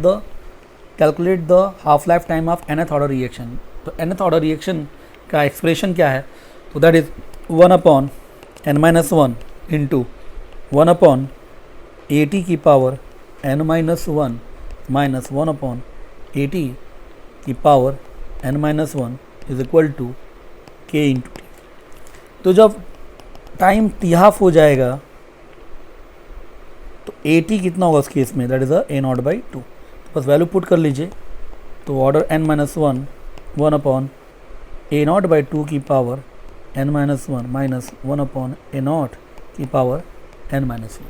the half life time of nth order reaction. तो nth ऑर्डर रिएक्शन का एक्सप्रेशन क्या है, तो that is 1/n - 1 into 1/AT⁴n - 1 minus 1/AT⁴n - 1 is equal to K into T। तो जब टाइम T½ हो जाएगा तो AT कितना होगा उस केस में, दैट इज A0/2। तो बस वैल्यू पुट कर लीजिए, तो order n - 1 1/A0/2 n - 1 minus 1/A0n - 1,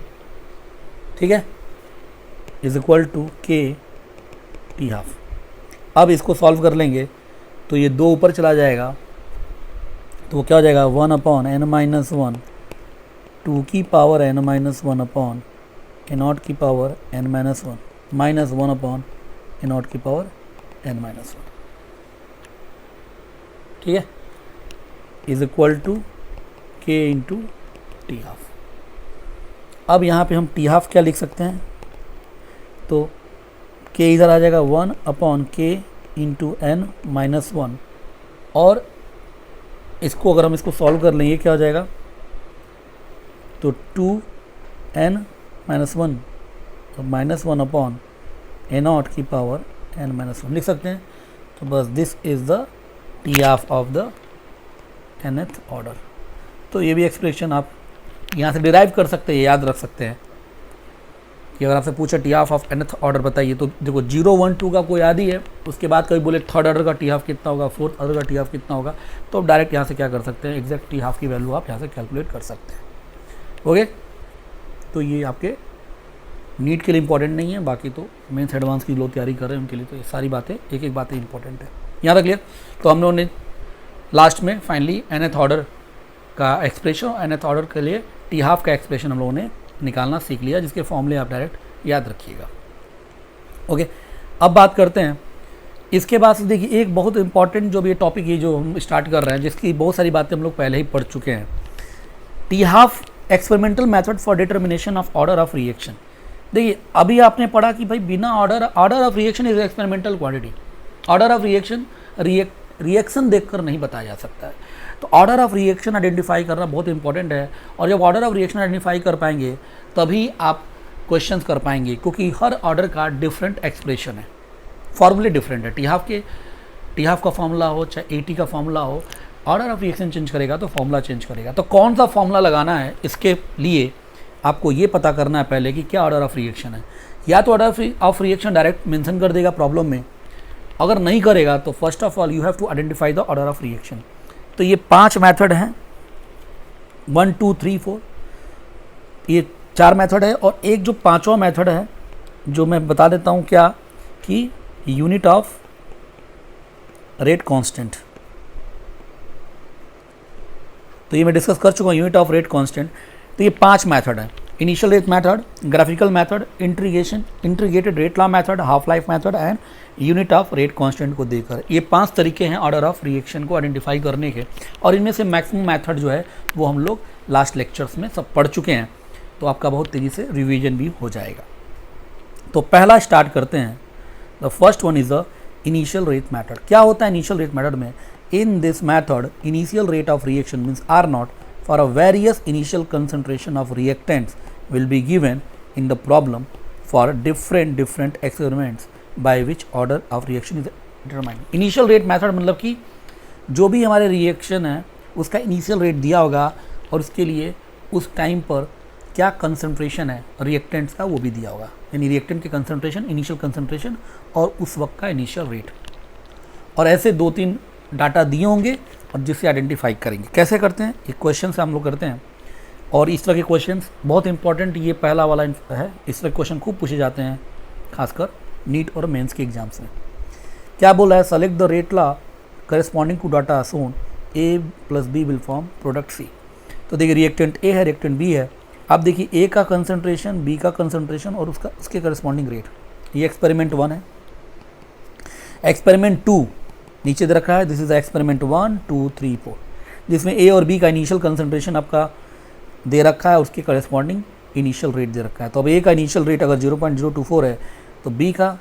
ठीक है, is equal to K T½ अब इसको सॉल्व कर लेंगे तो ये 2 ऊपर चला जाएगा, तो क्या हो जाएगा 1/n - 1 2n - 1 A0n - 1 minus 1/A0n - 1, ठीक है, is equal to K into T½ अब यहाँ पे हम T½ क्या लिख सकते हैं, तो K इधर आ जाएगा 1/K इंटू n - 1, और इसको अगर हम इसको सॉल्व कर लें ये क्या हो जाएगा, तो 2n - 1 तो -1 अपॉन a0 की पावर n-1 लिख सकते हैं। तो बस this is the T half of the nth order. तो ये भी एक्सप्रेशन आप यहाँ से डिराइव कर सकते हैं, याद रख सकते हैं कि अगर आपसे पूछा T half of nth order बताइए तो देखो 0 1 2 का कोई याद ही है, उसके बाद कभी बोले थर्ड ऑर्डर का टी हाफ कितना होगा, फोर्थ ऑर्डर का टी हाफ कितना होगा, तो डायरेक्ट यहाँ से क्या कर सकते हैं, एग्जैक्ट टी हाफ की वैल्यू आप यहाँ से कैलकुलेट कर सकते हैं। ओके, तो ये आपके नीट के लिए इंपॉर्टेंट नहीं है, बाकी तो मेंस एडवांस की लोग तैयारी कर रहे हैं उनके लिए तो ये सारी बातें एक एक बातें इंपॉर्टेंट है, यहाँ तक क्लियर। तो हम लोगों ने लास्ट में फाइनली nth ऑर्डर का एक्सप्रेशन और nth ऑर्डर के लिए टी हाफ का एक्सप्रेशन हम लोगों ने निकालना सीख लिया, जिसके फॉर्मूले आप डायरेक्ट याद रखिएगा। ओके, अब बात करते हैं इसके बाद से। देखिए एक बहुत इंपॉर्टेंट जो भी टॉपिक ये जो हम स्टार्ट कर रहे हैं, जिसकी बहुत सारी बातें हम लोग पहले ही पढ़ चुके हैं, T half experimental method for determination of order of reaction. देखिए अभी आपने पढ़ा कि भाई बिना order of reaction is experimental quantity. Order of reaction reaction देखकर नहीं बताया जा सकता है, तो ऑर्डर ऑफ रिएक्शन आइडेंटिफाई करना बहुत इंपॉर्टेंट है। और जब ऑर्डर ऑफ रिएक्शन आइडेंटिफाई कर पाएंगे तभी आप क्वेश्चंस कर पाएंगे, क्योंकि हर ऑर्डर का डिफरेंट एक्सप्रेशन है, फॉर्मूले डिफरेंट है। टी हाफ का फॉर्मूला हो चाहे AT का फॉर्मूला हो, ऑर्डर ऑफ रिएक्शन चेंज करेगा तो फॉर्मूला चेंज करेगा। तो कौन सा फॉर्मूला लगाना है, इसके लिए आपको ये पता करना है पहले कि क्या ऑर्डर ऑफ रिएक्शन है। या तो order of reaction direct mention कर देगा प्रॉब्लम में, अगर नहीं करेगा तो first of all you have to identify the order of reaction. तो ये 5 मेथड हैं, 1 2 3 4, ये 4 मेथड है। और एक जो 5वां मेथड है जो मैं बता देता हूँ क्या, कि यूनिट ऑफ रेट कांस्टेंट। तो ये मैं डिस्कस कर चुका हूँ, यूनिट ऑफ रेट कांस्टेंट। तो ये 5 मेथड है, initial rate method, graphical method, integrated rate law method, half life method and unit of rate constant को देकर। ये 5 तरीके हैं ऑर्डर ऑफ रिएक्शन को आइडेंटिफाई करने के, और इनमें से मैक्सिमम मेथड जो है वो हम लोग लास्ट लेक्चर्स में सब पढ़ चुके हैं, तो आपका बहुत तेज़ी से रिवीजन भी हो जाएगा। तो पहला स्टार्ट करते हैं। The first one is the initial rate method. क्या होता है इनिशियल रेट मेथड में? In this method initial rate of reaction means R0 for a various initial concentration of reactants will be given in the problem for different experiments by which order of reaction is determined. Initial rate method मतलब कि जो भी हमारे reaction है उसका initial rate दिया होगा और उसके लिए उस टाइम पर क्या कंसंट्रेशन है रिएक्टेंट्स का वो भी दिया होगा, यानी रिएक्टेंट के कंसंट्रेशन, इनिशियल कंसंट्रेशन और उस वक्त का इनिशियल रेट, और ऐसे 2-3 डाटा दिए होंगे और जिससे आइडेंटिफाई करेंगे। कैसे करते हैं? एक क्वेश्चन से हम लोग करते हैं, और इस तरह के क्वेश्चंस बहुत इंपॉर्टेंट, ये पहला वाला है, इस तरह क्वेश्चन खूब पूछे जाते हैं खासकर नीट और मेंस के एग्जाम्स में। क्या बोला है? Select the rate law corresponding to data shown A + B will form product C। तो देखिए रिएक्टेंट A है, रिएक्टेंट B है। अब देखिए A का कंसंट्रेशन, B का कंसंट्रेशन और उसके करेस्पॉन्डिंग रेट। ये एक्सपेरिमेंट 1 है। एक्सपेरिमेंट 2 नीचे दे रखा है, दिस इज एक्सपेरिमेंट 1 2 3 4, जिसमें A और B का इनिशियल कंसंट्रेशन आपका दे रखा है, उसके करेस्पॉन्डिंग इनिशियल रेट दे रखा है। तो अब A का इनिशियल रेट अगर 0.024 है तो B का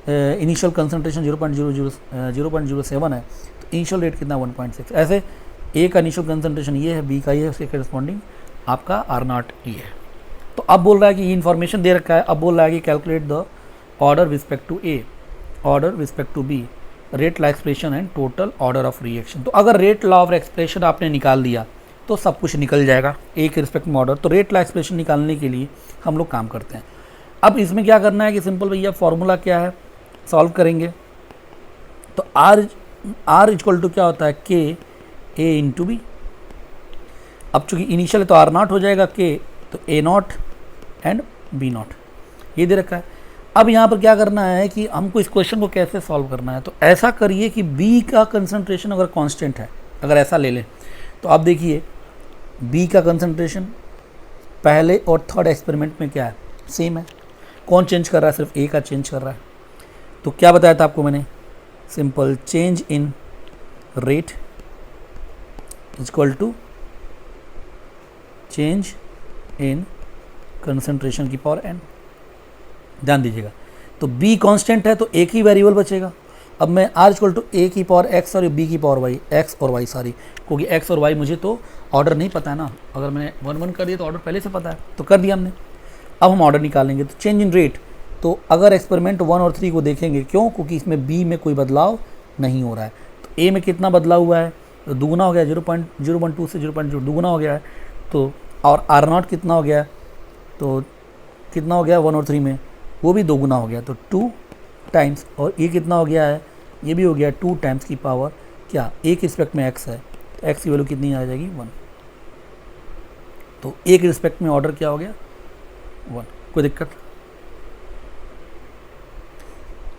इनिशियल कंसंट्रेशन 0.07 है, तो इनिशियल रेट कितना 1.6। ऐसे A का इनिशियल कंसंट्रेशन ये है, B का ये है, उसके करेस्पॉन्डिंग आपका R0 ये है। तो अब बोल रहा है कि ये इन्फॉर्मेशन दे रखा है, अब बोल रहा है कि calculate the order respect to A, order respect to B, rate law expression and total order of reaction. तो अगर रेट लॉ ऑफ एक्सप्रेशन आपने निकाल दिया तो सब कुछ निकल जाएगा A के रिस्पेक्ट में ऑर्डर। तो रेट लॉ एक्सप्रेशन निकालने के लिए हम लोग काम करते हैं। अब इसमें क्या करना है कि सिंपल भैया फॉर्मूला क्या है, सॉल्व करेंगे। तो R इक्वल टू क्या होता है, K A इंटू B। अब चूँकि इनिशियल है तो R0 हो जाएगा, K तो A0 एंड B0 ये दे रखा है। अब यहाँ पर क्या करना है कि हमको इस क्वेश्चन को कैसे सॉल्व करना है। तो ऐसा करिए कि B का कंसंट्रेशन अगर कांस्टेंट है, अगर ऐसा ले लें तो आप देखिए B का कंसंट्रेशन पहले और थर्ड एक्सपेरिमेंट में क्या है, सेम है। कौन चेंज कर रहा है? सिर्फ A का चेंज कर रहा है। तो क्या बताया था आपको मैंने, simple change in rate equal to change in concentration की पावर n। ध्यान दीजिएगा, तो B कांस्टेंट है तो एक ही वेरिएबल बचेगा। अब मैं R इक्वल टू A की पावर x और B की पावर y, x और y सारी, क्योंकि x और y मुझे तो ऑर्डर नहीं पता है ना, अगर मैंने 1 1 कर दिया तो ऑर्डर पहले से पता है, तो कर दिया हमने। अब हम ऑर्डर निकालेंगे। तो चेंज इन रेट तो अगर एक्सपेरिमेंट 1 और 3 को देखेंगे, क्यों? क्योंकि इसमें बी में कोई बदलाव नहीं हो रहा है। तो ए में कितना बदलाव हुआ है? तो दुगुना हो गया, 0.012 से 0.0 दुगुना हो गया है। तो और आर नॉट कितना हो गया? तो कितना हो गया 1 और 3 में? वो भी दोगुना हो गया, तो 2 टाइम्स। और ये कितना हो गया है? ये भी हो गया 2 टाइम्स की पावर क्या? ए के रिस्पेक्ट में एक्स है, तो एक्स की वैल्यू कितनी आ जाएगी? 1। तो ए के रिस्पेक्ट में ऑर्डर क्या हो गया? 1। कोई दिक्कत?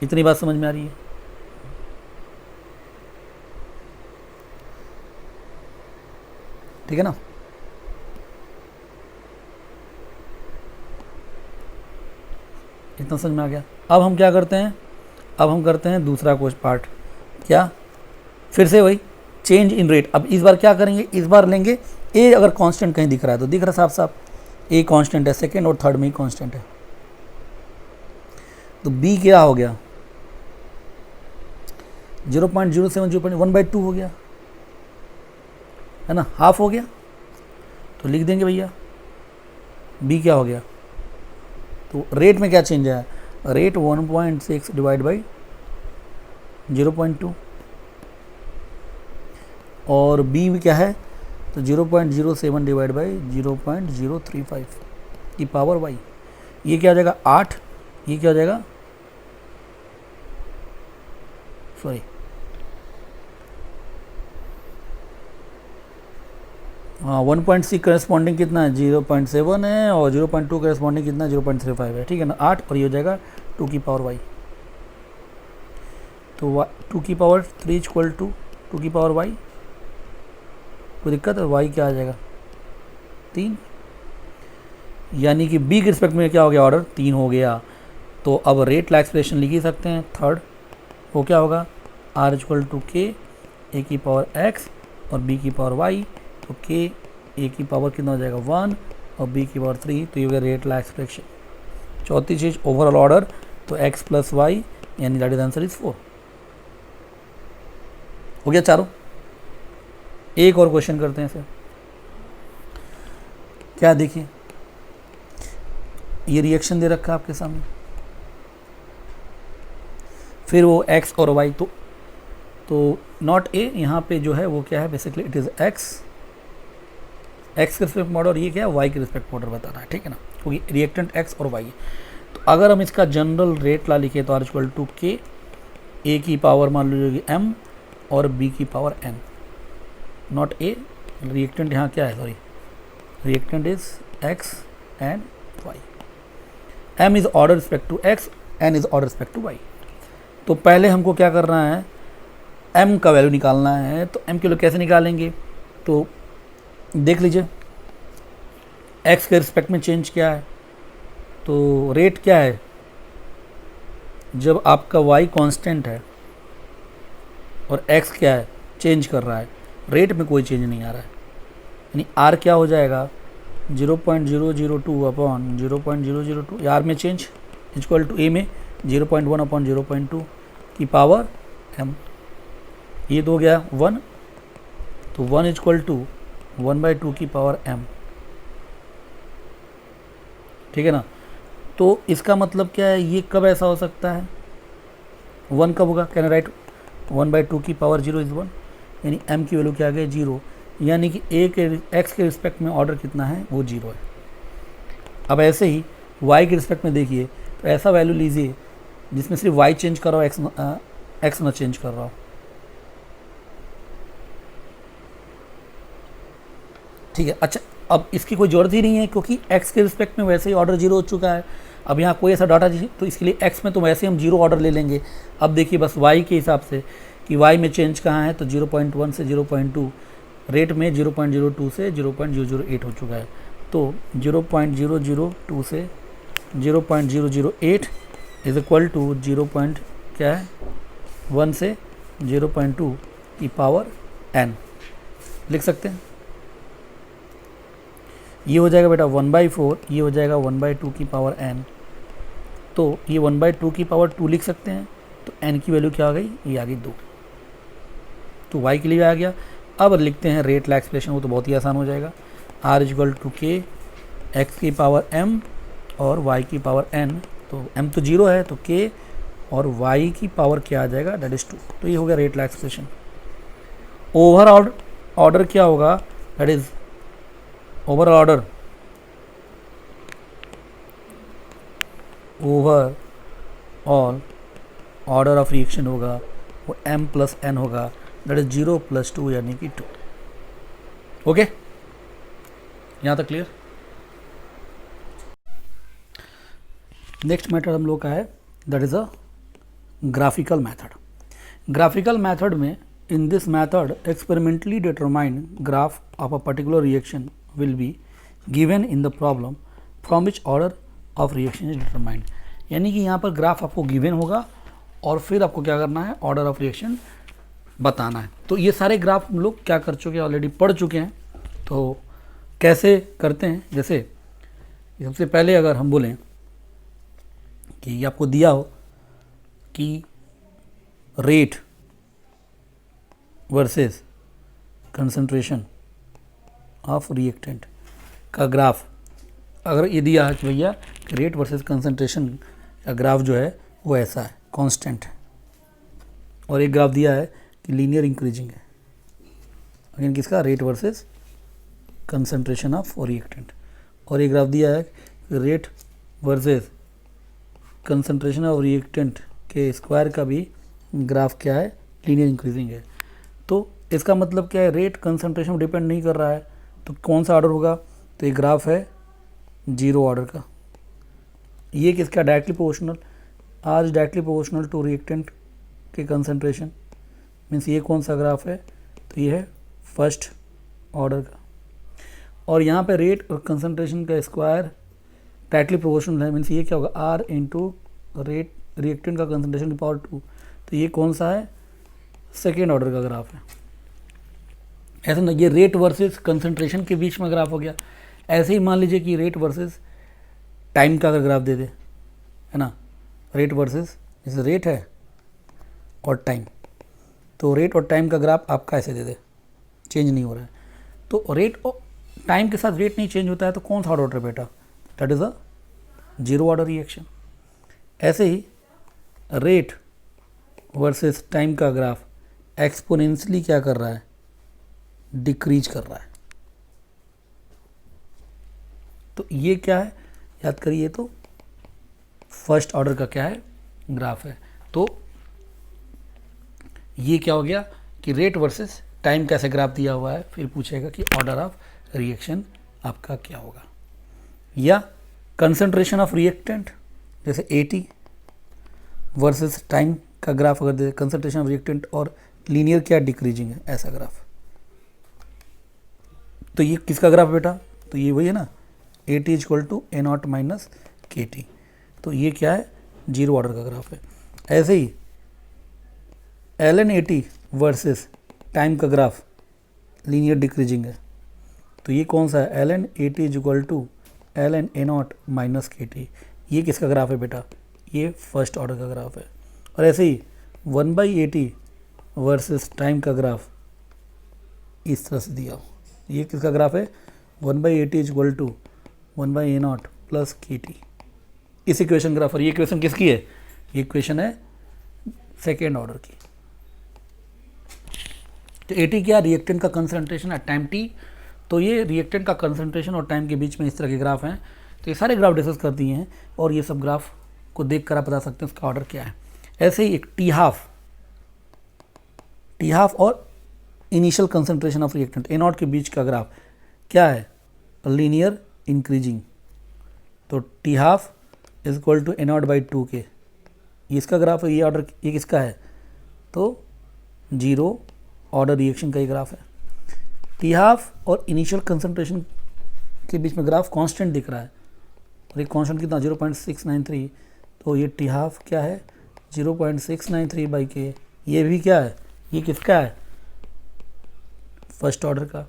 इतनी बात समझ में आ रही है? ठीक है ना? इतना समझ में आ गया। अब हम क्या करते हैं? अब हम करते हैं दूसरा क्वेश्चन पार्ट। क्या? फिर से वही चेंज इन रेट। अब इस बार क्या करेंगे? इस बार लेंगे ए, अगर कांस्टेंट कहीं दिख रहा है तो दिख रहा है साफ साफ, ए कांस्टेंट है, सेकंड और थर्ड में ही कांस्टेंट है। तो बी क्या हो गया? 0.07 1/2 हो गया, है ना, हाफ हो गया। तो लिख देंगे भैया बी क्या हो गया। तो रेट में क्या चेंज आया? रेट 1.6 डिवाइड बाई 0.2 और बी में क्या है? तो 0.07 डिवाइड बाई 0.035 की पावर वाई। ये क्या हो जाएगा? 8। ये क्या हो जाएगा? सॉरी, हाँ 1.6 करेस्पॉन्डिंग कितना है? 0.7 है, और 0.2 करेस्पॉन्डिंग कितना? 0.35 है, ठीक है ना, 8। और ये हो जाएगा 2 की पावर वाई। तो 2 की पावर 3 इक्वल टू 2 की पावर वाई। कोई दिक्कत है? वाई क्या आ जाएगा? 3। यानी कि बी के रिस्पेक्ट में क्या हो गया? ऑर्डर 3 हो गया। तो अब रेट ला एक्सप्रेशन लिख ही सकते हैं। थर्ड वो क्या होगा? आर इक्वल टू के ए की पावर एक्स और बी की पावर वाई। तो के ए की पावर कितना हो जाएगा? 1 और बी की पावर 3। तो ये हो गया रेट ला एक्सप्रेशन। चौथी चीज़ ओवरऑल ऑर्डर, तो एक्स प्लस वाई, यानी दैट इज आंसर इज 4। हो गया चारों। एक और क्वेश्चन करते हैं फिर। क्या देखिए, ये रिएक्शन दे रखा है आपके सामने, फिर वो x और y। तो नॉट ए, यहाँ पे जो है वो क्या है? बेसिकली इट इज़ x के रिस्पेक्ट में ऑर्डर, और ये क्या है? y के रिस्पेक्ट में ऑर्डर बताना है, ठीक है ना, क्योंकि रिएक्टेंट x और y है। तो अगर हम इसका जनरल रेट ला लिखे तो आर इक्वल टू के ए की पावर मान लीजिए m और b की power n। Not A, reactant यहाँ क्या है? Sorry, reactant is x and y। m is order respect to x, n is order respect to y। तो पहले हमको क्या करना है? m का वैल्यू निकालना है। तो m की वैल्यू कैसे निकालेंगे? तो देख लीजिए, x के रिस्पेक्ट में चेंज क्या है? तो रेट क्या है? जब आपका y कांस्टेंट है और x क्या है? चेंज कर रहा है। रेट में कोई चेंज नहीं आ रहा है, यानी r क्या हो जाएगा? 0.002 अपॉन 0.002, आर में चेंज इक्वल टू ए में 0.1 अपॉन 0.2 की पावर m। ये तो हो गया 1, तो 1 इक्वल टू 1/2 की पावर m, ठीक है ना। तो इसका मतलब क्या है? ये कब ऐसा हो सकता है? 1 कब होगा? कैन राइट 1/2 की पावर 0 इज़ 1, यानी m की वैल्यू क्या आ गई? 0। यानी कि a के x के रिस्पेक्ट में ऑर्डर कितना है? वो 0 है। अब ऐसे ही y के रिस्पेक्ट में देखिए, तो ऐसा वैल्यू लीजिए जिसमें सिर्फ y चेंज कर रहा हो, x ना चेंज कर रहा हो, ठीक है। अच्छा, अब इसकी कोई ज़रूरत ही नहीं है, क्योंकि x के रिस्पेक्ट में वैसे ही ऑर्डर 0 हो चुका है। अब यहाँ कोई ऐसा डाटा, तो इसके लिए x में तो वैसे हम 0 ऑर्डर ले लेंगे। अब देखिए बस y के हिसाब से कि y में चेंज कहाँ है, तो 0.1 से 0.2, रेट में 0.02 से 0.008 हो चुका है। तो 0.002 से 0.008 इज इक्वल टू 0. क्या है? 1 से 0.2 की पावर n लिख सकते हैं। ये हो जाएगा बेटा 1/4, ये हो जाएगा 1/2 की पावर n। तो ये 1/2 की पावर 2 लिख सकते हैं। तो n की वैल्यू क्या आ गई? ये आ गई 2। तो y के लिए आ गया। अब लिखते हैं रेट ला एक्सप्रेशन, वो तो बहुत ही आसान हो जाएगा। r इक्वल टू के एक्स की पावर m और y की पावर n। तो m तो 0 है, तो k और y की पावर क्या आ जाएगा, दैट इज 2। तो ये हो गया rate law expression. Over order क्या होगा, that is over order over all order of reaction होगा वो m प्लस n होगा, दैट इज 0 प्लस 2 यानी कि 2। ओके, यहाँ तक क्लियर। नेक्स्ट मेथड हम लोग का है that is a graphical method. Graphical method में, in this method experimentally determine graph of a particular reaction will be given in the problem from which order of reaction is determined. यानी कि यहाँ पर graph आपको given होगा और फिर आपको क्या करना है, ऑर्डर ऑफ रिएक्शन बताना है। तो ये सारे ग्राफ हम लोग क्या कर चुके हैं, ऑलरेडी पढ़ चुके हैं। तो कैसे करते हैं, जैसे सबसे पहले अगर हम बोलें कि ये आपको दिया हो कि rate versus concentration of reactant का ग्राफ, अगर ये दिया है कि भैया रेट वर्सेस कंसंट्रेशन का ग्राफ जो है वो ऐसा है, कांस्टेंट है, और एक ग्राफ दिया है कि लीनियर इंक्रीजिंग है, अगेन किसका, rate versus concentration of reactant, और एक ग्राफ दिया है कि rate versus concentration of reactant के स्क्वायर का भी ग्राफ क्या है, लीनियर इंक्रीजिंग है। तो इसका मतलब क्या है, रेट कंसंट्रेशन पर डिपेंड नहीं कर रहा है, तो कौन सा ऑर्डर होगा, तो ये ग्राफ है 0 ऑर्डर का। ये किसका, डायरेक्टली प्रोपोर्शनल, आज डायरेक्टली प्रोपोर्शनल टू रिएक्टेंट के कंसंट्रेशन, मीन्स ये कौन सा ग्राफ है, तो ये है फर्स्ट ऑर्डर का। और यहाँ पे रेट और कंसंट्रेशन का स्क्वायर डायरेक्टली प्रोपोर्शनल है, मीन्स ये क्या होगा, आर इंटू रेट रिएक्टेंट का कंसंट्रेशन की पावर 2। तो ये कौन सा है, सेकेंड ऑर्डर का ग्राफ है। ऐसा ना, ये रेट वर्सेस कंसंट्रेशन के बीच में ग्राफ हो गया। ऐसे ही मान लीजिए कि रेट वर्सेस टाइम का अगर ग्राफ दे दे, है ना, रेट वर्सेस, जैसे रेट है और टाइम, तो रेट और टाइम का ग्राफ आपका ऐसे दे दे, चेंज नहीं हो रहा है। तो रेट और टाइम के साथ रेट नहीं चेंज होता है, तो कौन सा ऑर्डर है बेटा, that is a 0 order reaction. ऐसे ही रेट वर्सेस टाइम का ग्राफ एक्सपोनेंशियली क्या कर रहा है, डिक्रीज कर रहा है। तो ये क्या है, याद करिए, तो फर्स्ट ऑर्डर का क्या है, ग्राफ है। तो ये क्या हो गया कि रेट वर्सेस टाइम कैसे ग्राफ दिया हुआ है, फिर पूछेगा कि ऑर्डर ऑफ रिएक्शन आपका क्या होगा। या कंसंट्रेशन ऑफ रिएक्टेंट, जैसे 80 वर्सेस टाइम का ग्राफ अगर दे, कंसंट्रेशन ऑफ रिएक्टेंट और लीनियर क्या डिक्रीजिंग है, ऐसा ग्राफ। तो ये किसका ग्राफ बेटा, तो ये वही है ना, 80 equal to A0 minus KT। तो ये क्या है, 0 ऑर्डर का ग्राफ है। ऐसे ही ln80 वर्सेस टाइम का ग्राफ लीनियर डिक्रीजिंग है, तो ये कौन सा है, ln80 equal to ln A0 minus KT। ये किसका ग्राफ है बेटा, ये फर्स्ट ऑर्डर का ग्राफ है। और ऐसे ही 1/80 वर्सेस टाइम का ग्राफ इस तरह से दिया हो, ये किसका ग्राफ है, 1/80 equal to 1/A0 plus KT। इस इक्वेशन ग्राफ, और ये इक्वेशन किसकी है, ये इक्वेशन है सेकेंड ऑर्डर की। तो 80 क्या, रिएक्टेंट का कंसंट्रेशन एट टाइम t। तो ये रिएक्टेंट का कंसंट्रेशन और टाइम के बीच में इस तरह के ग्राफ हैं। तो ये सारे ग्राफ डिस्कस कर दिए हैं, और ये सब ग्राफ को देख कर आप बता सकते हैं उसका ऑर्डर क्या है। ऐसे ही एक टी हाफ और initial concentration of reactant A0 के बीच का ग्राफ क्या है, लीनियर इंक्रीजिंग। तो T half is equal to A0/2 के, ये इसका ग्राफ है। ये ऑर्डर, ये किसका है, तो 0 ऑर्डर रिएक्शन का ही ग्राफ है। टी हाफ और इनिशियल कंसंट्रेशन के बीच में ग्राफ कांस्टेंट दिख रहा है, और ये कांस्टेंट कितना, 0.693। तो ये टी हाफ क्या है, 0.693/K। ये भी क्या है, ये किसका है, फर्स्ट ऑर्डर का।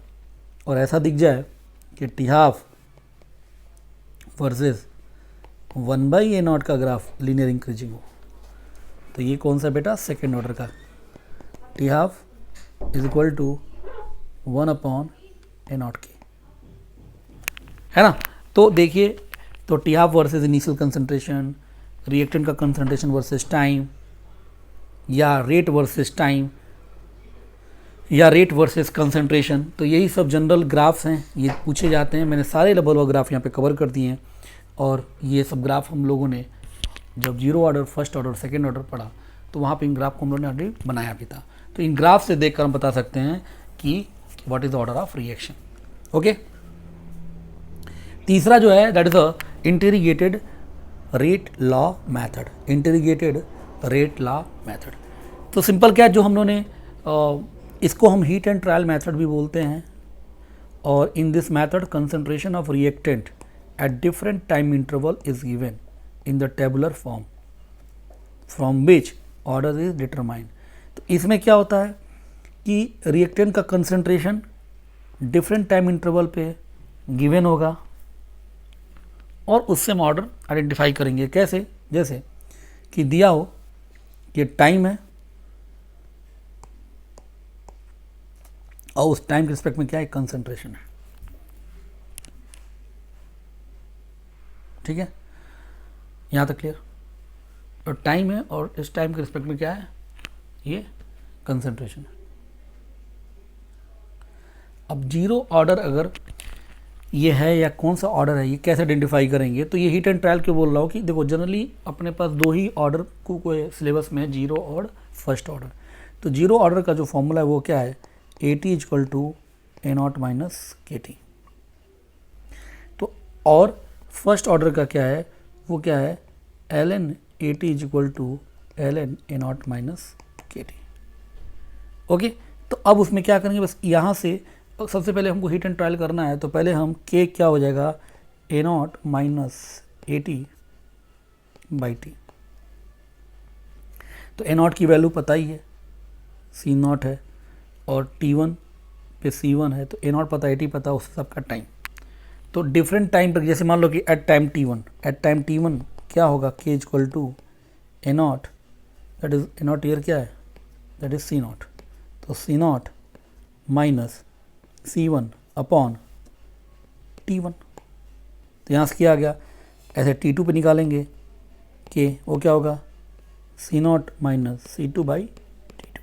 और ऐसा दिख जाए कि टी हाफ वर्सेस 1/A0 का ग्राफ लीनियर इंक्रीजिंग हो, तो ये कौन सा बेटा, सेकेंड ऑर्डर का। T half is equal to 1/A0 है ना। तो देखिए, तो T half versus initial concentration, reactant का कंसंट्रेशन वर्सेस टाइम, या रेट वर्सेस टाइम, या रेट वर्सेस कंसंट्रेशन। तो यही सब जनरल ग्राफ्स हैं, ये पूछे जाते हैं। मैंने सारे लेवल ऑफ ग्राफ यहाँ पे कवर कर दिए हैं, और ये सब ग्राफ हम लोगों ने जब zero order, first order, second order पढ़ा तो वहाँ पे इन ग्राफ को हम लोगों ने ऑलरेडी बनाया भी था। तो इन ग्राफ से देखकर हम बता सकते हैं कि what is the order of reaction. Okay, तीसरा जो है that is a integrated rate law method. Integrated rate law method, तो सिंपल क्या है, जो हम लोगों ने इसको हम हीट एंड ट्रायल मेथड भी बोलते हैं। और इन this method concentration of reactant at different time interval is given in the tabular form from which order is determined. तो इसमें क्या होता है कि रिएक्टेंट का कंसंट्रेशन डिफरेंट टाइम इंटरवल पे गिवन होगा, और उससे हम ऑर्डर आइडेंटिफाई करेंगे। कैसे? जैसे कि दिया हो कि टाइम है, और उस टाइम के रिस्पेक्ट में क्या है, कंसंट्रेशन है। ठीक है, यहाँ तक क्लियर? और टाइम है, और इस टाइम के रिस्पेक्ट में क्या है, ये कंसंट्रेशन है। अब जीरो ऑर्डर अगर ये है या कौन सा ऑर्डर है, ये कैसे आइडेंटिफाई करेंगे? तो ये हीट एंड ट्रायल क्यों बोल रहा हूँ कि देखो जनरली अपने पास दो ही ऑर्डर को सिलेबस में, जीरो और फर्स्ट ऑर्डर। तो जीरो ऑर्डर का जो फॉर्मूला है वो क्या है, AT equal to A0 minus KT। तो और फर्स्ट ऑर्डर का क्या है, वो क्या है, ln AT equal to ln A0 minus KT। Okay, तो अब उसमें क्या करेंगे, बस यहाँ से सबसे पहले हमको हीट एंड ट्रायल करना है। तो पहले हम K क्या हो जाएगा, A0 minus AT by T। तो A0 की वैल्यू पता ही है, C0 है, और T1 पे C1 है। तो A0 पता, AT पता, उस सबका टाइम। तो डिफरेंट टाइम पर, जैसे मान लो कि एट टाइम T1 क्या होगा, K equal to A0, that is A0 year क्या है, दैट इज C0। तो C0 minus C1 upon T1। तो यहाँ से क्या आ गया, ऐसे T2 पे निकालेंगे K, वो क्या होगा, C0 minus C2 by T2।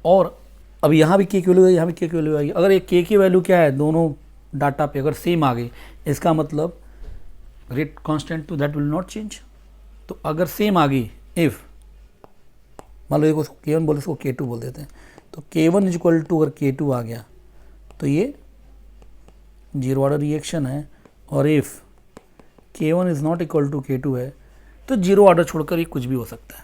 और अब यहाँ भी K की वैल्यू है, यहाँ भी K की वैल्यू आएगी। अगर ये K की वैल्यू क्या है, दोनों डाटा पे अगर सेम आ गई, इसका मतलब रेट कांस्टेंट, तो दैट विल नॉट चेंज। तो अगर सेम आ गई, इफ मान लो इसको K1 बोले, इसको K2 बोल देते हैं। तो K1 इज इक्वल टू अगर K2 आ गया तो ये जीरो ऑर्डर रिएक्शन है, और if K1 is not equal to K2 है तो जीरो ऑर्डर छोड़कर ये कुछ भी हो सकता है।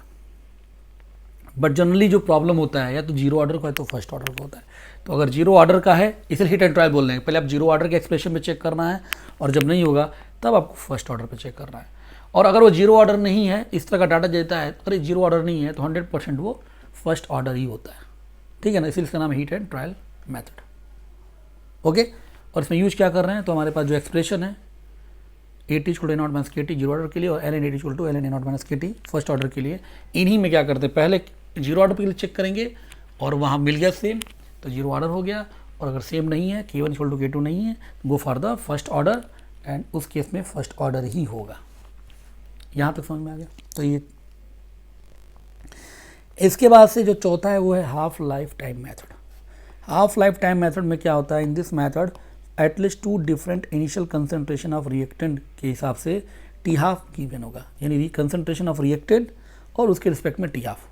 बट जनरली जो प्रॉब्लम होता है, या तो जीरो ऑर्डर का है तो फर्स्ट ऑर्डर का होता है। तो अगर जीरो ऑर्डर का है, इसलिए हिट एंड ट्रायल बोल रहे हैं, पहले आप जीरो ऑर्डर के एक्सप्रेशन पे चेक करना है, और जब नहीं होगा तब आपको फर्स्ट ऑर्डर पे चेक करना है। और अगर वो जीरो ऑर्डर नहीं है, इस तरह का डाटा देता है, अरे जीरो ऑर्डर नहीं है, तो 100% वो फर्स्ट ऑर्डर ही होता है। ठीक है ना, इसीलिए इसका नाम है heat and trial method. Okay, और इसमें यूज क्या कर रहे हैं, तो हमारे पास जो एक्सप्रेशन है AT equal to A0 minus KT zero order के लिए, और ln AT equal to ln A0 minus KT first order के लिए। इन्हीं में क्या करते हैं, पहले जीरो ऑर्डर के लिए चेक करेंगे, और वहाँ मिल गया सेम तो जीरो ऑर्डर हो गया। और अगर सेम नहीं है, K1 इक्वल टू K2 नहीं है, go for the first order, and उस केस में फर्स्ट ऑर्डर ही होगा। यहाँ तक समझ में आ गया? तो ये इसके बाद से जो चौथा है वो है half life time method. Half life time method में क्या होता है, इन this method at least to different initial concentration of reactant के हिसाब से टी हाफ गिवन होगा, यानी कंसंट्रेशन ऑफ रिएक्टेंट और उसके रिस्पेक्ट में T half,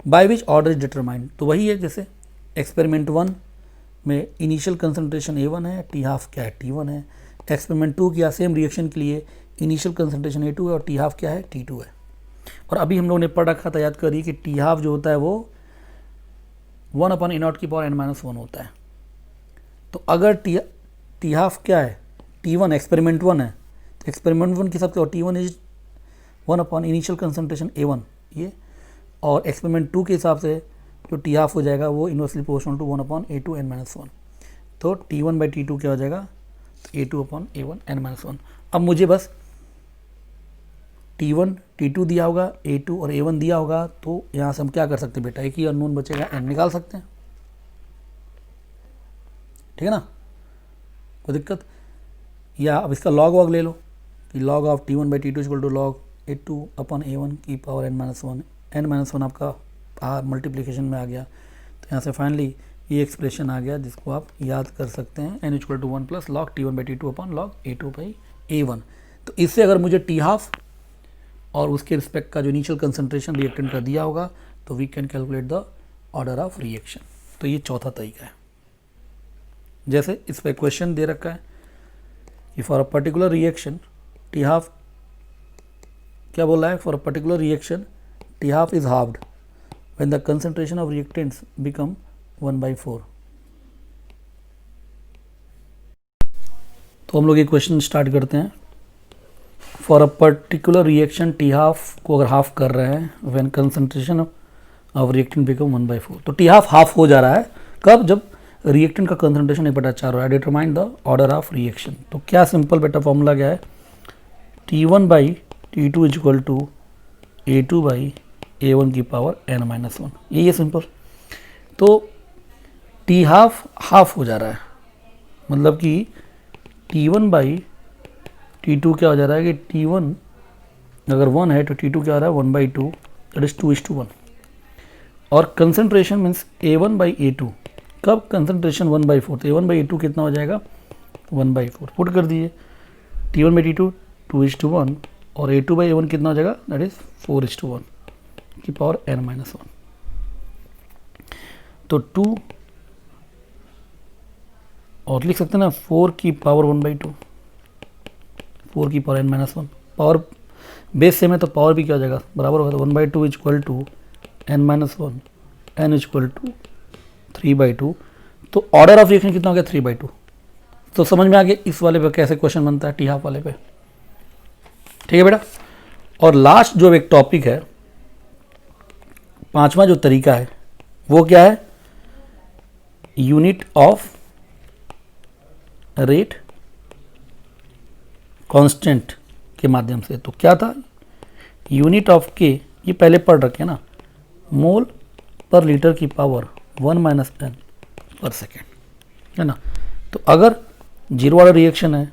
by which order is determined. तो वही है, जैसे एक्सपेरिमेंट 1 में इनिशियल कंसंट्रेशन A1 है, टी हाफ क्या है, T1 है। एक्सपेरिमेंट 2 किया सेम रिएक्शन के लिए, इनिशियल कंसंट्रेशन A2 है और टी हाफ क्या है, T2 है। और अभी हम लोगों ने पढ़ रखा था, याद करिए कि टी हाफ जो होता है वो 1/A0 की पावर n-1 होता है। तो अगर टी हाफ क्या है, T1 एक्सपेरिमेंट 1 है, तो एक्सपेरिमेंट 1 के हिसाब से T1 is 1 initial concentration A1 ये, और एक्सपेरिमेंट 2 के हिसाब से जो टी हाफ हो जाएगा वो inversely proportional to 1/A2 n-1। तो T1 बाई T2 क्या हो जाएगा, A2/A1 n-1। अब मुझे बस T1 T2 दिया होगा, A2 और A1 दिया होगा, तो यहाँ से हम क्या कर सकते हैं बेटा, एक ही अननोन बचेगा, n निकाल सकते हैं। ठीक है ना, कोई दिक्कत? या अब इसका लॉग वॉग ले लो, कि log of T1 by T2 equal to log A2 upon A1 की पावर n-1, n-1 आपका मल्टीप्लिकेशन में आ गया। तो यहाँ से फाइनली ये एक्सप्रेशन आ गया जिसको आप याद कर सकते हैं, n equal to 1 plus log T1 by T2 upon log A2 by A1। तो इससे अगर मुझे T हाफ और उसके रिस्पेक्ट का जो इनिशियल कंसंट्रेशन रिएक्टेंट का दिया होगा तो we can calculate the order of reaction. तो ये चौथा तरीका है। जैसे इस पर क्वेश्चन दे रखा है कि for a particular reaction T half, क्या बोल रहा है, for a particular reaction T half is halved when the concentration of reactants become 1/4। तो हम लोग ये क्वेश्चन स्टार्ट करते हैं। For a particular reaction T half को अगर हाफ कर रहे हैं when concentration of reactant become 1/4, तो टी हाफ हो जा रहा है कब, जब रिएक्टेंट का कंसंट्रेशन 1/4 हो रहा है। Determine the order of reaction. तो क्या सिंपल बेटा फॉर्मूला क्या है, T1 by T2 is equal to A2 by A1 की पावर n-1। यही है सिंपल। तो टी हाफ हो जा रहा है, मतलब कि T1 बाई T2 क्या हो जा रहा है कि T1 अगर 1 है तो T2 क्या हो रहा है 1/2, दैट इज 2:1। और concentration means A1 by A2, कब कंसंट्रेशन 1/4, तो A1 बाई A2 कितना हो जाएगा 1/4। पुट कर दिए T1 बाई T2 2:1 और A2 बाई A1 कितना हो जाएगा, दैट इज 4:1 की पावर n-1। तो 2 और लिख सकते हैं ना 4 की पावर 1/2, 4 की power n-1। Power base same है तो पावर भी क्या हो जाएगा बराबर होगा। तो 1/2 is equal to n-1, n is equal to 3/2। तो ऑर्डर ऑफ रिएक्शन कितना हो गया 3/2। तो समझ में आ गया इस वाले पे कैसे क्वेश्चन बनता है टी हाफ वाले पे, ठीक है बेटा। और लास्ट जो एक टॉपिक है, पांचवा जो तरीका है वो क्या है, यूनिट ऑफ रेट कांस्टेंट के माध्यम से। तो क्या था, यूनिट ऑफ के, ये पहले पढ़ रखे ना, मोल पर लीटर की पावर 1 माइनस n पर सेकेंड, है ना। तो अगर जीरो वाला रिएक्शन है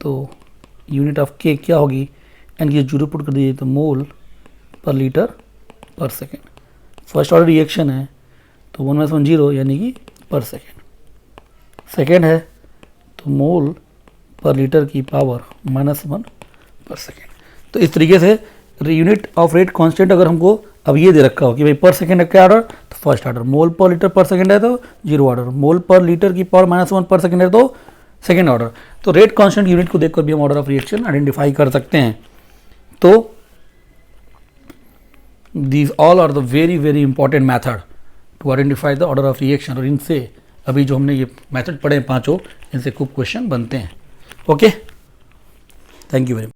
तो यूनिट ऑफ के क्या होगी, एन की जीरो पुट कर दीजिए तो मोल पर लीटर पर सेकेंड। फर्स्ट ऑर्डर रिएक्शन है तो 1 - 1 0 यानी कि पर सेकेंड। सेकेंड है तो मोल पर लीटर की पावर -1 पर सेकेंड। तो इस तरीके से यूनिट ऑफ रेट कांस्टेंट अगर हमको अब ये दे रखा हो कि भाई पर सेकेंड है क्या ऑर्डर, तो फर्स्ट ऑर्डर। मोल पर लीटर पर सेकेंड है तो जीरो ऑर्डर। मोल पर लीटर की पावर -1 पर सेकेंड है तो सेकेंड ऑर्डर। तो रेट कांस्टेंट यूनिट को देखकर भी हम ऑर्डर ऑफ रिएक्शन आइडेंटिफाई कर सकते हैं। तो these all are the very very important method to identify the order of reaction। और इनसे अभी जो हमने ये मेथड पढ़े हैं पांचों, इनसे खूब क्वेश्चन बनते हैं। Okay, thank you very much.